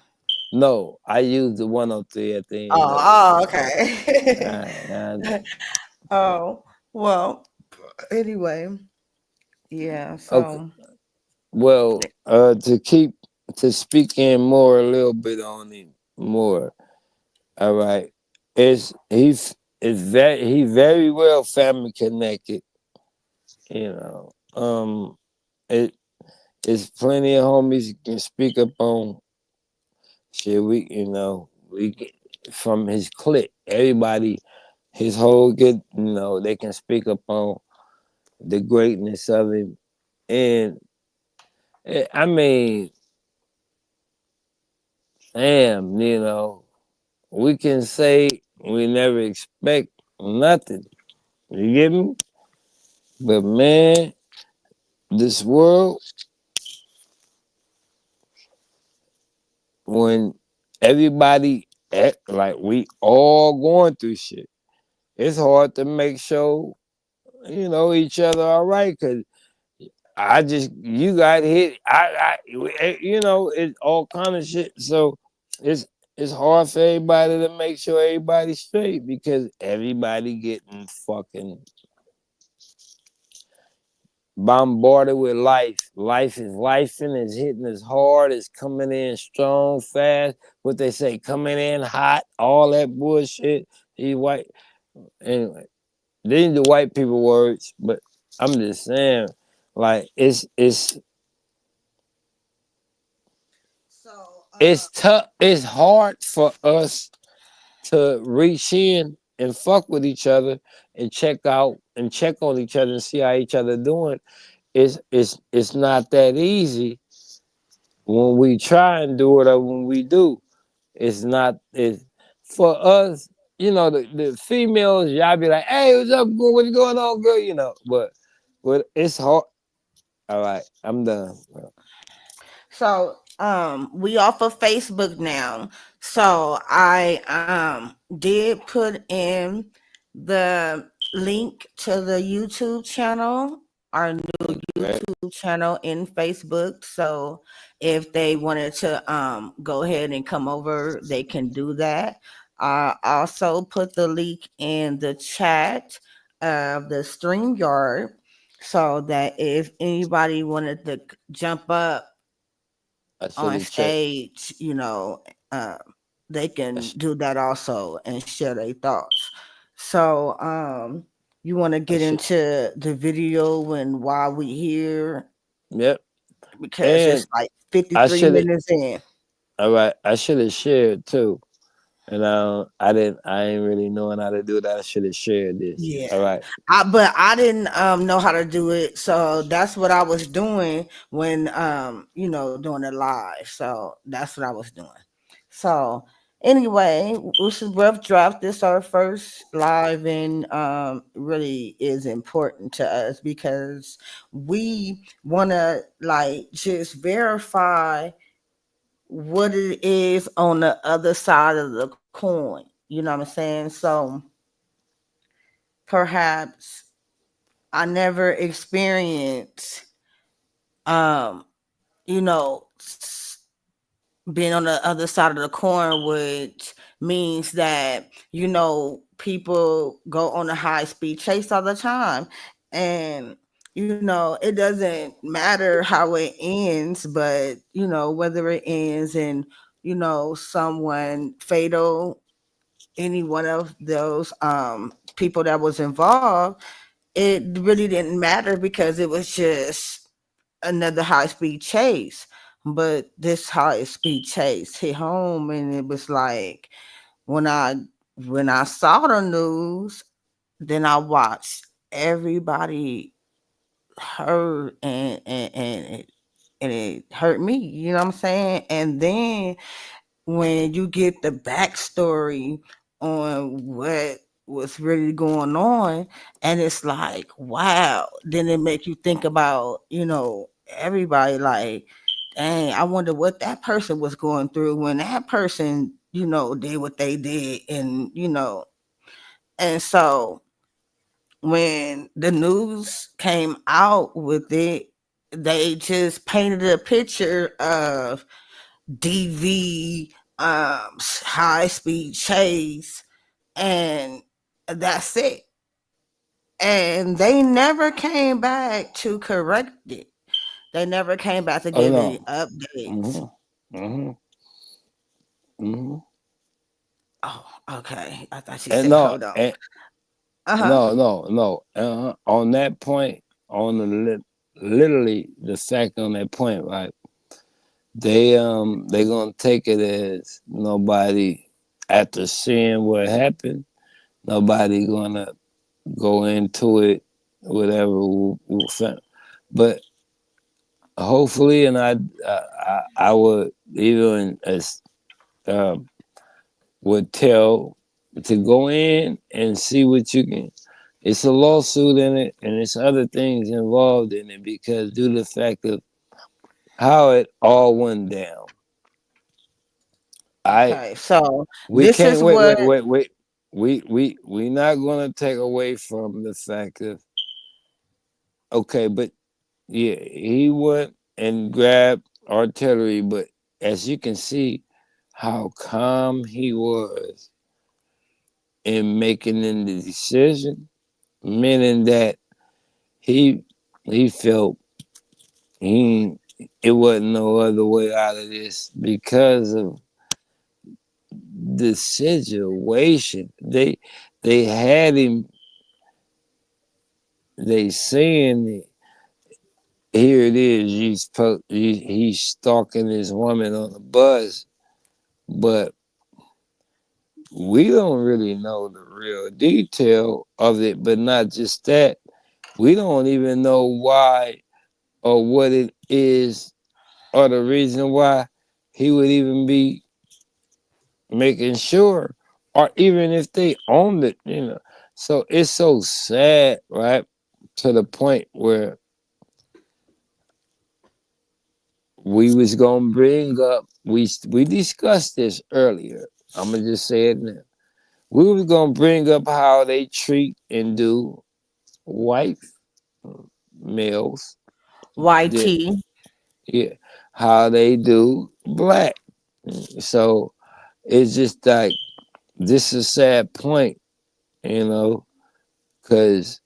No, I used the 103 at the end of it. Oh, oh, All okay. right, Oh, well, anyway, yeah. okay. So, Well, to speak in more a little bit on him more. All right, it's he very well family connected. You know, it it's plenty of homies can speak up on shit. We get from his clique. Everybody, his whole good. They can speak up on the greatness of him, and I mean, damn, we can say we never expect nothing. You get me? But man, this world, when everybody act like we all going through shit, it's hard to make sure each other all right. Cause you got hit. It's all kind of shit. So it's it's hard for everybody to make sure everybody's straight because everybody getting fucking bombarded with life. Life is life and it's hitting us hard. It's coming in strong, fast. What they say, coming in hot. All that bullshit. He white. Anyway, these are the white people words, but I'm just saying, like so it's tough. It's hard for us to reach in and fuck with each other and check out and check on each other and see how each other doing. It's not that easy when we try and do it or when we do. It's not it's for us. The females, y'all be like, "Hey, what's up? What's going on, girl?" But it's hard. All right, I'm done. we off of Facebook now. So I did put in the link to the YouTube channel, our new Okay, YouTube channel in Facebook. So if they wanted to go ahead and come over, they can do that. I also put the link in the chat of the StreamYard so that if anybody wanted to jump up I should on have checked. stage, uh, they I can sh- do that also and share their thoughts. So, you want to I get should. into the video and why we here Yep. because And it's like I 53 should have. minutes in. All right. I should have shared too. And I didn't. I ain't really knowing how to do that. I should have shared this. All Yeah. right. But I didn't know how to do it. So that's what I was doing when doing it live. So that's what I was doing. So anyway, this is rough draft. This our first live and really is important to us because we wanna like just verify what it is on the other side of the coin. You know what I'm saying? So perhaps I never experienced, um, you know, being on the other side of the coin, which means that, people go on a high speed chase all the time. And, it doesn't matter how it ends, but, whether it ends in, someone fatal, any one of those people that was involved, it really didn't matter because it was just another high speed chase. But this high speed chase hit home, and it was like when I when I saw the news, then I watched everybody hurt, and it hurt me. You know what I'm saying? And then when you get the backstory on what was really going on, and it's like, wow, then it make you think about, everybody like, dang, I wonder what that person was going through when that person, did what they did. And, and so when the news came out with it, they just painted a picture of DV, high speed chase, and that's it. And they never came back to correct it. They never came back to Oh give any no. updates. Mhm. Mhm. Mhm. Oh, okay. I thought you And said, no, hold on. and Uh huh. no, no, no. On that point, on the literally the fact on that point, right? They gonna take it as nobody after seeing what happened. Nobody gonna go into it, whatever. But hopefully, and I would even as would tell to go in and see what you can. It's a lawsuit in it, and it's other things involved in it because due to the fact of how it all went down. I Okay. So we this can't is what. wait. We not gonna take away from the fact of okay, but yeah, he went and grabbed artillery, but as you can see, how calm he was in making the decision, meaning that he he felt he it wasn't no other way out of this because of the situation. They had him. They saying here it is. He's stalking this woman on the bus, but we don't really know the real detail of it. But not just that, we don't even know why or what it is or the reason why he would even be making sure, or even if they owned it. So it's so sad, right? To the point where we was gonna bring up we discussed this earlier. I'm gonna just say it now. We was gonna bring up how they treat and do white males. That YT. yeah, how they do black. So it's just like this is a sad point, you know, because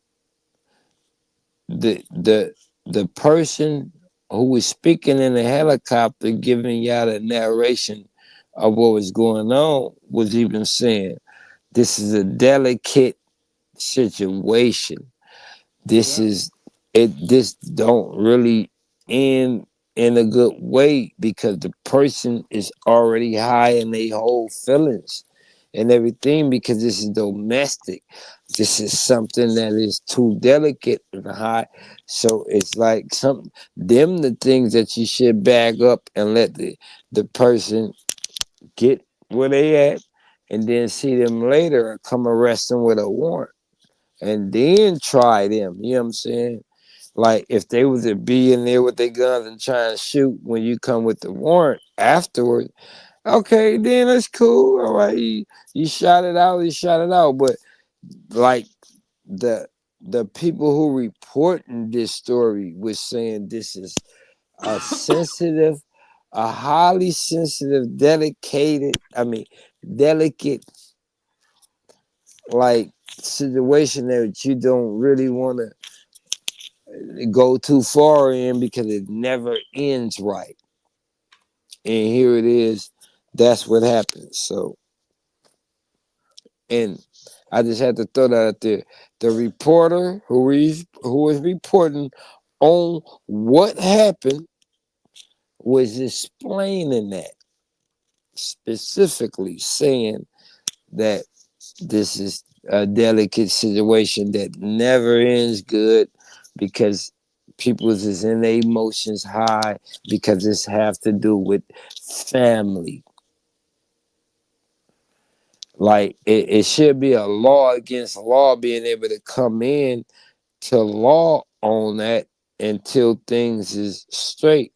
the person who was speaking in the helicopter giving y'all the narration of what was going on was even saying this is a delicate situation. This Yep. is this don't really end in a good way because the person is already high in their whole feelings and everything because this is domestic. This is something that is too delicate and high. So it's like some them the things that you should bag up and let the person get where they at and then see them later or come arrest them with a warrant and then try them. You know what I'm saying? Like if they was to be in there with their guns and try and shoot when you come with the warrant afterwards, okay, then that's cool. All right, you shot it out, you shot it out. But like the the people who reporting this story was saying this is a sensitive, a highly sensitive, dedicated, delicate like situation that you don't really want to go too far in because it never ends right. And here it is. That's what happens. So, and I just had to throw that out there. The reporter who was reporting on what happened was explaining that specifically, saying that this is a delicate situation that never ends good because people's is in their emotions high because this have to do with family. Like it should be a law against law being able to come in to law on that until things is straight.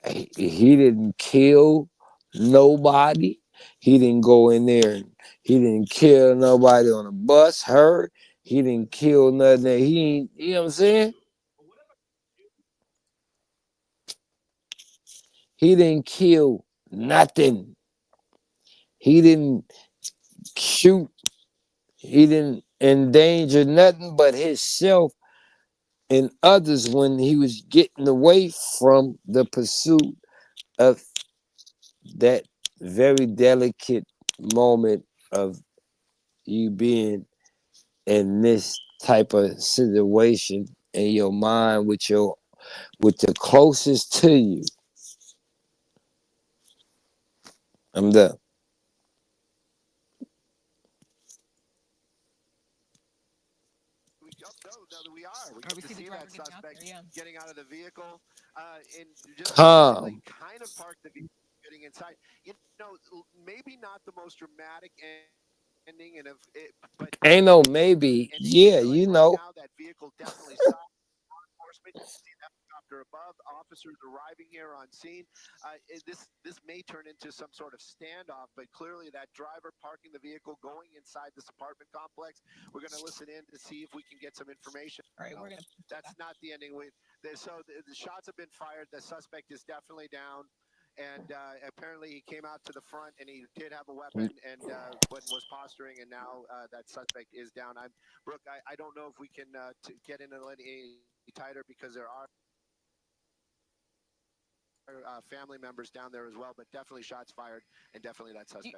He didn't kill nobody. He didn't go in there and he didn't kill nobody on a bus, hurt. He didn't kill nothing. He ain't, you know what I'm saying? He didn't kill nothing. He didn't shoot. He didn't endanger nothing but himself and others when he was getting away from the pursuit of that very delicate moment of you being in this type of situation in your mind with the closest to you. I'm done. We get to see that suspect getting out of the vehicle and just basically Calm. kind of park the vehicle getting inside. Maybe not the most dramatic ending, but definitely a good Ain't no ending. maybe. Right now, Yeah, that you vehicle know. definitely stopped. Enforcement. You can see the helicopter above. Officers arriving here on scene. This may turn into some sort of standoff, but clearly that driver parking the vehicle, going inside this apartment complex. We're going to listen in to see if we can get some information. No, that's not the ending. The shots have been fired. The suspect is definitely down. And apparently he came out to the front and he did have a weapon and but was posturing and now that suspect is down. Brooke, I don't know if we can get into any tighter because there are family members down there as well, but definitely shots fired and definitely that suspect.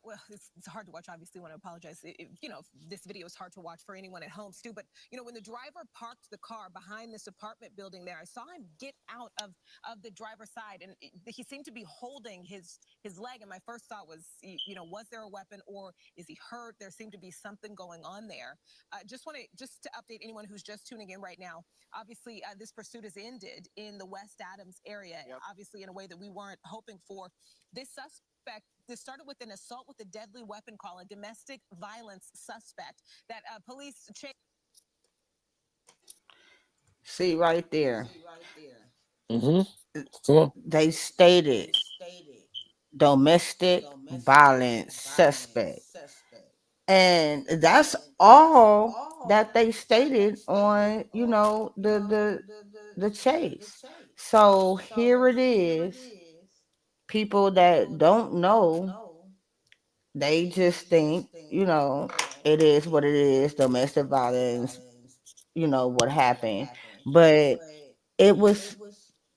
Well, it's hard to watch. Obviously, want to apologize. This video is hard to watch for anyone at home, Stu. But when the driver parked the car behind this apartment building there, I saw him get out of the driver's side, and he seemed to be holding his leg. And my first thought was, was there a weapon or is he hurt? There seemed to be something going on there. Just to update anyone who's just tuning in right now. Obviously, this pursuit has ended in the West Adams area. Yep. Obviously, in a way that we weren't hoping for. This suspect. This started with an assault with a deadly weapon call, a domestic violence suspect that police. See right there. Mm-hmm. Come on. They stated domestic violence suspect. And that's all that they stated on, the chase. So here it is. People that don't know, they just think, it is what it is, domestic violence, what happened. But it was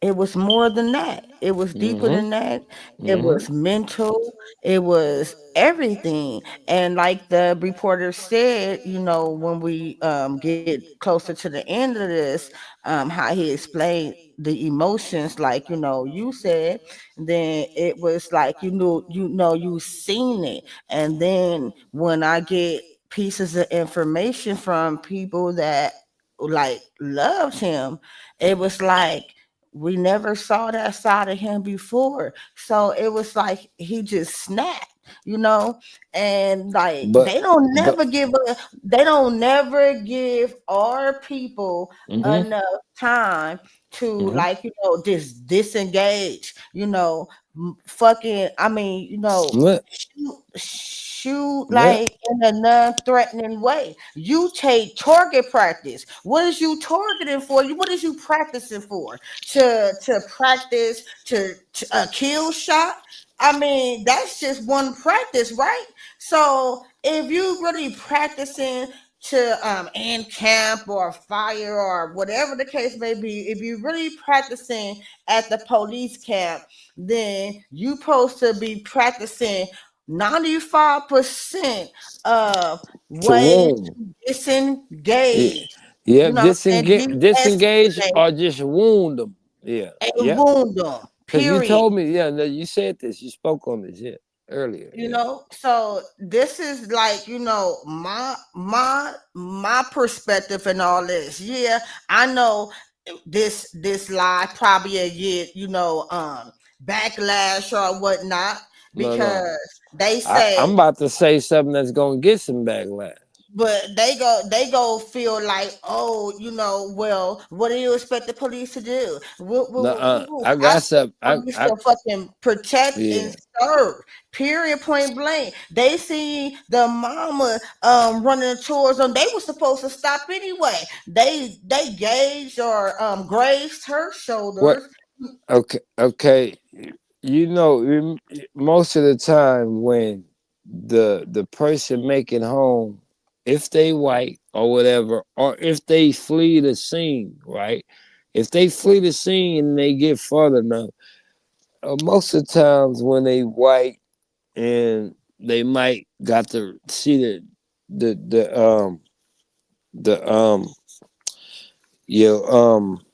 it was more than that. It was deeper Mm-hmm. than that. It Mm-hmm. was mental. It was everything. And like the reporter said, when we get closer to the end of this, how he explained the emotions, like you said, then it was like you seen it. And then when I get pieces of information from people that like loved him, it was like we never saw that side of him before. So it was like he just snapped, and like But but they don't never give our people mm-hmm. enough time to Mm-hmm. like just disengage, fucking, I mean, Look, shoot look. like in a non-threatening way. You take target practice. What is you targeting for? What is you practicing for? To practice to a kill shot? I mean, that's just one practice, right? So if you really practicing to end camp or fire or whatever the case may be, if you really practicing at the police camp, then you supposed to be practicing 95% of To ways wound. to Yeah. disengage, Yep. and Disengage de-escalate or just wound them. Yeah. and Yep. wound them. Because you Period. told me, yeah, no, you said this. You spoke on this, yeah, earlier. Yeah. So this is like, my perspective and all this. Yeah, I know this lie probably a get, backlash or whatnot, No, no. because they I'm say about to say something that's gonna get some backlash. but they go feel like, oh, well, what do you expect the police to do? I I got see some. police to fucking protect and Yeah. serve. Period. Point blank. They see the mama running towards them. They were supposed to stop anyway. They gauged or grazed her What? shoulders. Okay. Okay. Most of the time when the person making home, if they white or whatever, or if they flee the scene, right? If they flee the scene and they get further enough, most of the times when they white and they might got to see the the um the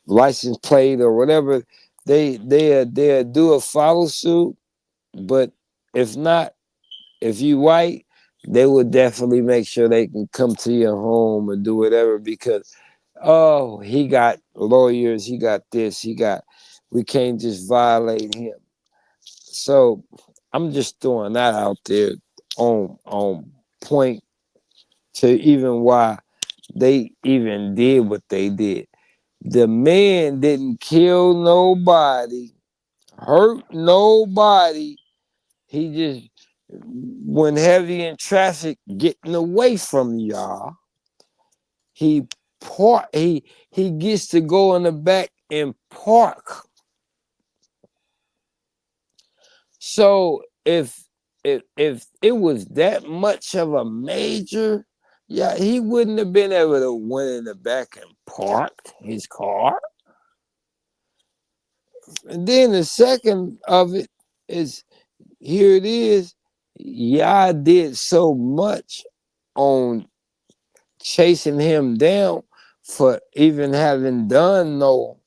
license plate or whatever, they do a follow suit. But if not, if you white, they will definitely make sure they can come to your home and do whatever because oh, he got lawyers, he got this, we can't just violate him. So I'm just throwing that out there on point to even why they even did what they did. The man didn't kill nobody, hurt nobody. He just went heavy in traffic getting away from y'all. He he gets to go in the back and park. So if it was that much of a major, yeah, he wouldn't have been able to went in the back and parked his car. And then the second of it is here it is. Y'all did so much on chasing him down for even having done no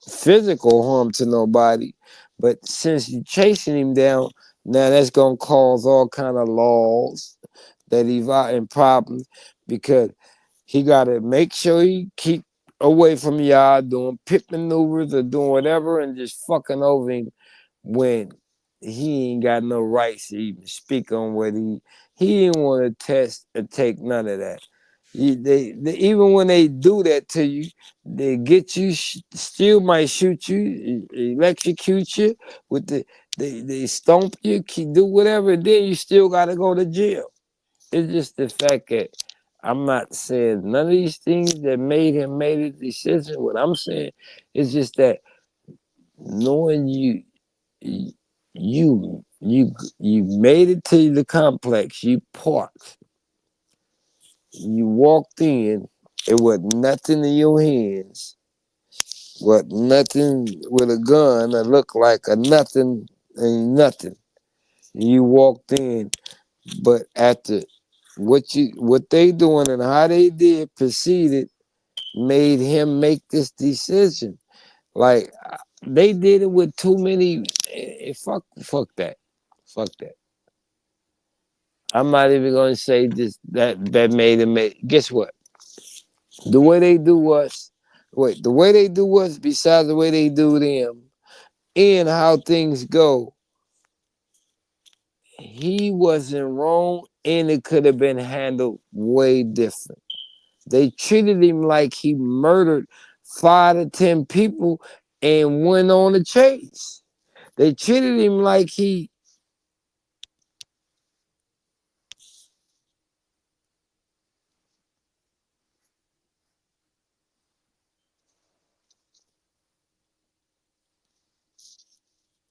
physical harm to nobody. But since you chasing him down, now that's gonna cause all kind of laws that he's out in problems because he gotta make sure he keep away from y'all doing pit maneuvers or doing whatever and just fucking over him when he ain't got no rights to even speak on what he didn't want to test or take none of that. They even when they do that to you, they get you, still might shoot you, electrocute you with they stomp you, do whatever. Then you still got to go to jail. It's just the fact that I'm not saying none of these things that made him made a decision. What I'm saying is just that knowing you made it to the complex, you parked, you walked in, it was nothing in your hands, was nothing with a gun that looked like a nothing and nothing. You walked in, but after what they doing and how they did proceeded made him make this decision. Like they did it with too many. Fuck that, fuck that. I'm not even gonna say this that made him make. Guess what? The way they do us, wait, the way they do us, besides the way they do them, and how things go, he wasn't wrong, and it could have been handled way different. They treated him like he murdered 5 to 10 people and went on a chase. They treated him like he,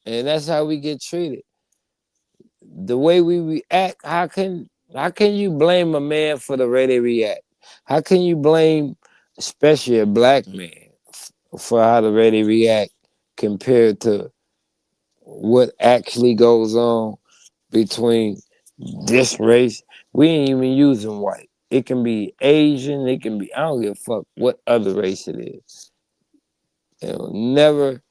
and that's how we get treated. The way we react, how can you blame a man for the way they react? How can you blame, especially a black man, for how the way they react compared to what actually goes on between this race? We ain't even using white. It can be Asian. It can be, I don't give a fuck what other race it is. It'll never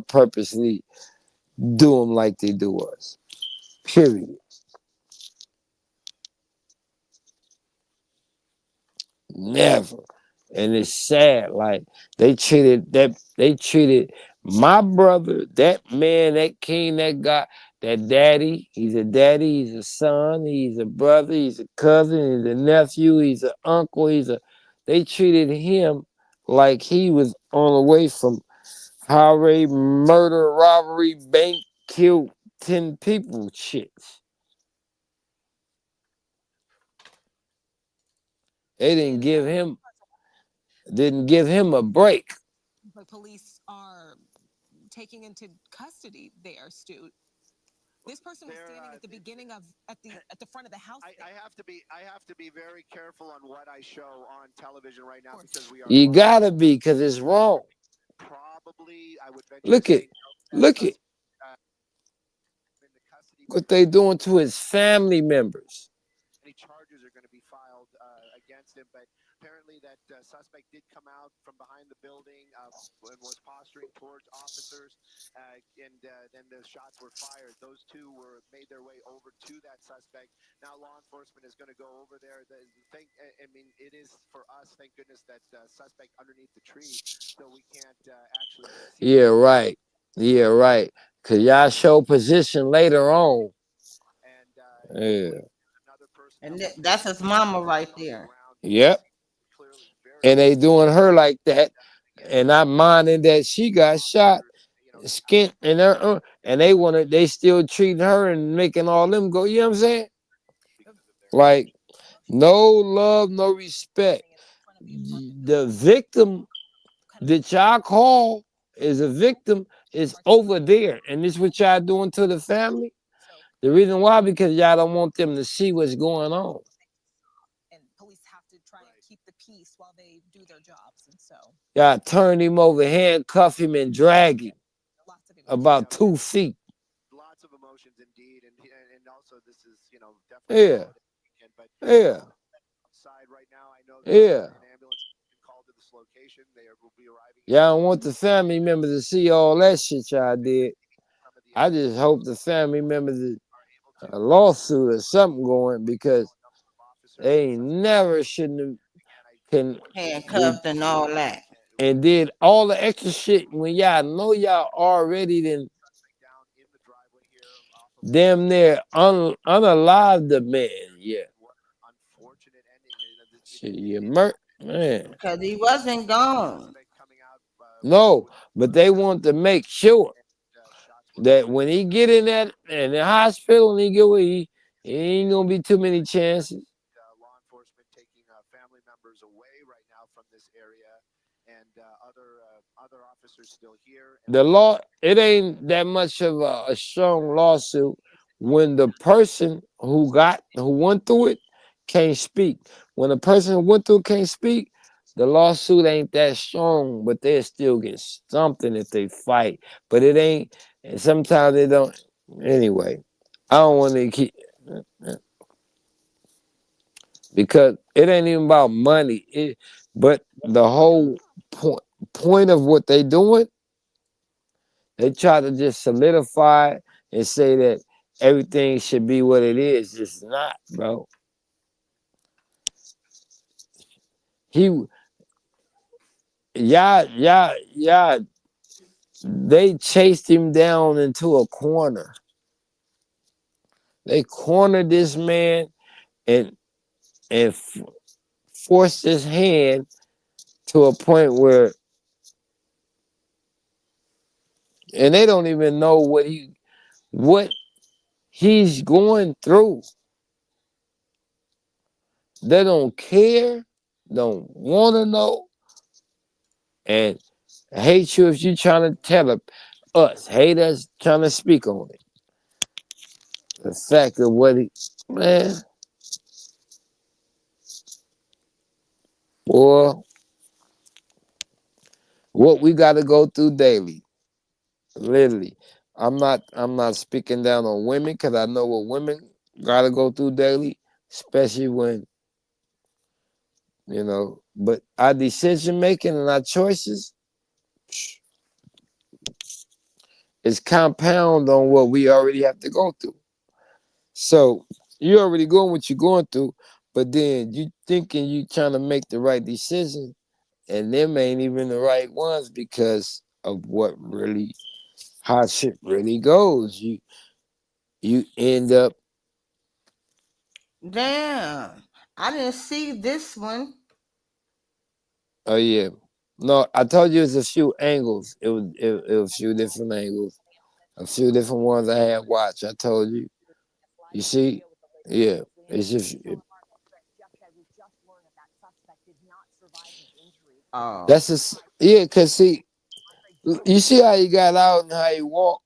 purposely do them like they do us. Period. Never. And it's sad. Like they treated my brother, that man, that king, that guy. that daddy. He's a daddy. He's a son. He's a brother. He's a cousin. He's a nephew. He's an uncle. He's a. They treated him like he was on the way from highway murder, robbery, bank, killed 10 people. Shit. They And didn't give him a break. the police are taking into custody there, Stu. This person was There, standing at the beginning of at the front of the house. I have to be very careful on what I show on television right now Course. because we are You live. gotta be, cause it's wrong. Probably, I would venture to Look at, say that look at uh, in the custody what they doing to his family members. any charges are going to be filed against him. But apparently, that suspect did come out from behind the building and was posturing towards officers, and then the shots were fired. Those two were made their way over to that suspect. Now, law enforcement is going to go over there. The thing, I mean, it is for us. Thank goodness that suspect underneath the tree, so we can't actually see. Yeah, right. Yeah, right. Cause y'all show position later on. And I believe Yeah. another person that And was that's his mama right on the there. ground. You can Yep. see clearly, very And they clearly. doing her like that, Again, and not minding that she got shot, officers, skint in her, and they still treating her and making all them go. You know what I'm saying? because of their Like no love, no respect. The victim that y'all call is a victim is over there, and this what y'all doing to the family. The reason why because y'all don't want them to see what's going on. And police have to try and keep the peace while they do their jobs. And so Y'all turn him over, handcuff him, and drag him lots of emotions. about 2 feet. lots of emotions indeed, and also this is definitely a Yeah, holiday weekend. But yeah, outside right now, I know that yeah. an ambulance has been called to this location. Will be arriving here Y'all don't shortly. want the family members to see all that shit y'all did. Some of the I evidence just hope the family members are able to a lawsuit or something going because a number of officers they and ain't suspects. never shouldn't have Again, I can unfortunately Handcuffed and all that. and did all the extra shit when y'all know y'all already then suspect down in the driveway here off of West. damn near unalive the man. Yeah. What an unfortunate ending. Shit, you man. Because he wasn't gone. Suspect coming out No, with but they want to make sure shots were that fired. when he get in the hospital and he get where he ain't gonna be too many chances. Law enforcement taking family members away right now from this area, and other officers still here. And The law, it ain't that much of a strong lawsuit when the person who went through it can't speak. When the person who went through it can't speak, the lawsuit ain't that strong, but they still get something if they fight. But it ain't, and sometimes they don't. Anyway, I don't want to keep because it ain't even about money. But the whole point of what they doing, they try to just solidify and say that everything should be what it is. It's not, bro. He, yeah. They chased him down into a corner. They cornered this man and and forced his hand to a point where, and they don't even know what he's going through. They don't care, don't want to know, and hate you if you trying to tell us, hate us trying to speak on it. The fact of what he, man, or what we got to go through daily, literally. I'm not speaking down on women because I know what women got to go through daily, especially when, but our decision making and our choices is compound on what we already have to go through. So you already going what you're going through, but then you thinking you trying to make the right decision, and them ain't even the right ones because of what really how shit really goes. you end up. Damn. I didn't see this one. Oh yeah. No, I told you it's a few angles. It was a few different angles, a few different ones I had watched. I told you. You see, yeah. It's just Oh. that's just yeah. Cause see, you see how he got out and how he walked.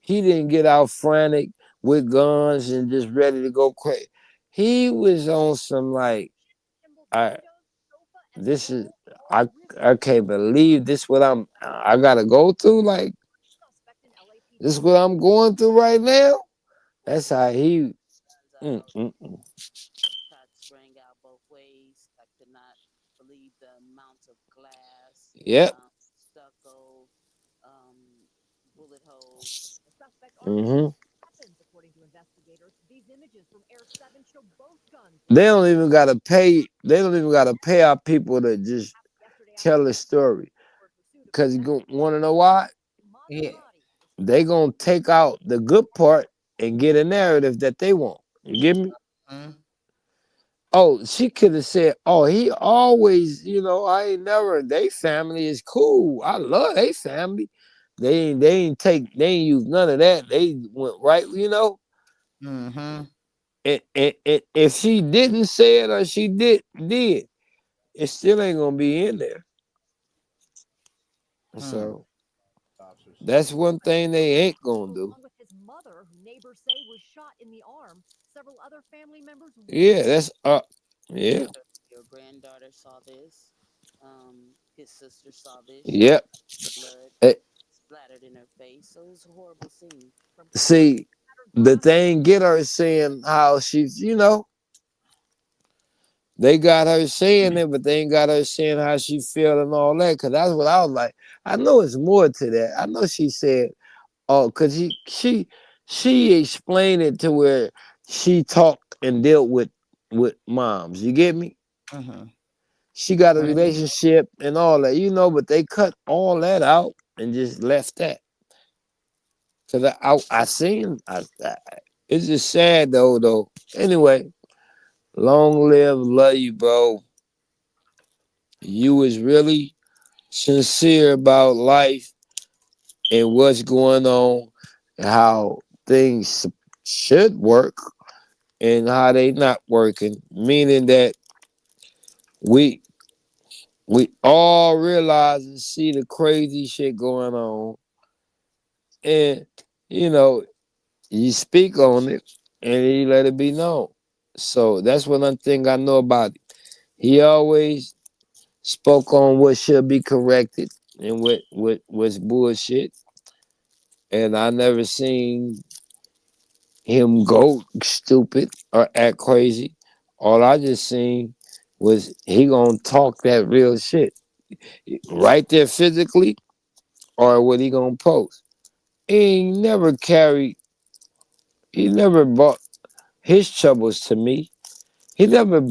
He didn't get out frantic with guns and just ready to go crazy. He was on some like I this is I I can't believe this what I gotta go through. Like this is what I'm going through right now. That's how he mm. Yep. hmm They don't even gotta pay. They don't even gotta pay our people to just tell the story. Cause you want to know why? Yeah. They gonna take out the good part and get a narrative that they want. You get me? Mm, Oh, she could have said, "Oh, he always, I ain't never. They family is cool. I love they family. They ain't use none of that. They went right. mm-hmm. And if she didn't say it or she did, it still ain't gonna be in there. Mm. So that's one thing they ain't gonna do. Yeah, that's yeah, yep. Eh, See, the thing get her saying how she's, they got her saying it, but they ain't got her saying how she feel and all that. Cause that's what I was like. I know it's more to that. I know she said, "Oh, cause she explained it to where she talked and dealt with moms. You get me? Mm-hmm. She got a What is relationship and all that, but they cut all that out and just left that. Cause I seen it's just sad though. Anyway, long live, love you, bro. You was really sincere about life and what's going on, and how things should work and how they not working. Meaning that we we all realize and see the crazy shit going on, and you know you speak on it and you let it be known. So that's one thing I know about it. He always spoke on what should be corrected and what's bullshit. And I never seen him go stupid or act crazy. All I just seen was he gonna talk that real shit right there physically, or what he gonna post. He ain't never carried. He never brought his troubles to me. He never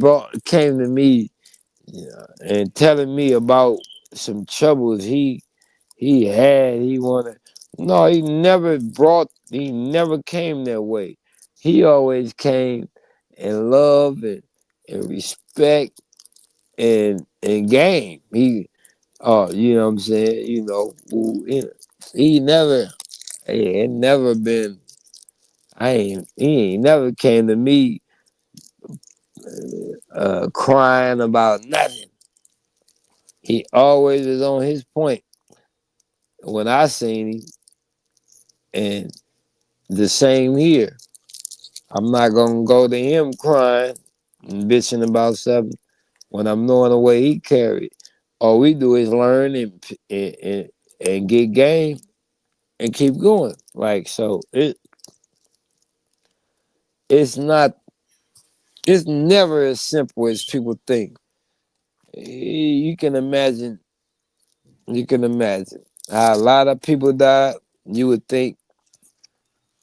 came to me, and telling me about some troubles he had. He wanted. No, he never came that way. He always came in love and respect and game. You know what I'm saying? He never, he ain't never been, he ain't never came to me crying about nothing. He always was on his point when I seen him, and the same here. I'm not gonna go to him crying and bitching about something when I'm knowing the way he carried. All we do is learn and get game and keep going. Like so, it's not. It's never as simple as people think. You can imagine. You can imagine how a lot of people died. You would think,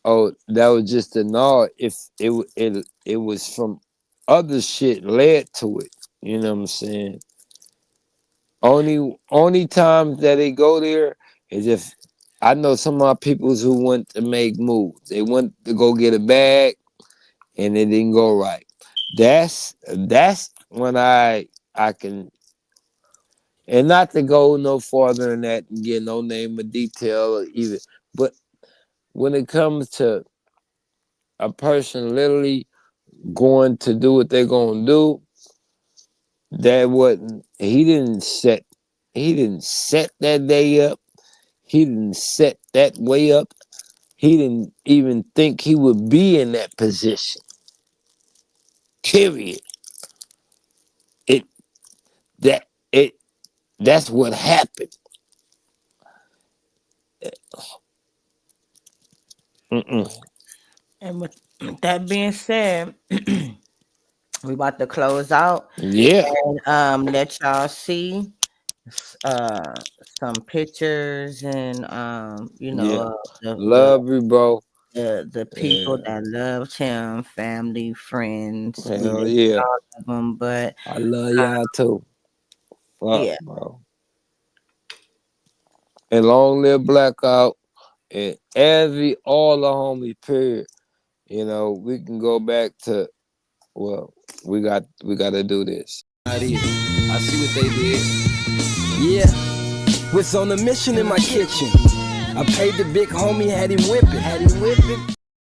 oh, that was just a nod. If it was from other shit led to it. You know what I'm saying? Only times that they go there It's just I know some of my peoples who want to make moves. They want to go get a bag and it didn't go right. That's when I can, and not to go no farther than that and get no name or detail or even, but when it comes to a person literally going to do what they're gonna do, that wasn't he didn't set that day up. He didn't set that way up. He didn't even think he would be in that position. Period. It that it that's what happened. Mm-mm. And with that being said, we about to close out Yeah, and let y'all see some pictures and yeah. the Love you, bro. the people Yeah. that loved him, family, friends. We Hell didn't yeah. all of them, but I love y'all too. Fuck, yeah. bro. And long live Blackout and every all the homies, period. You know, we can go back to, well, we gotta do this. I see what they did. Yeah, was on a mission in my kitchen. I paid the big homie, had him whipping.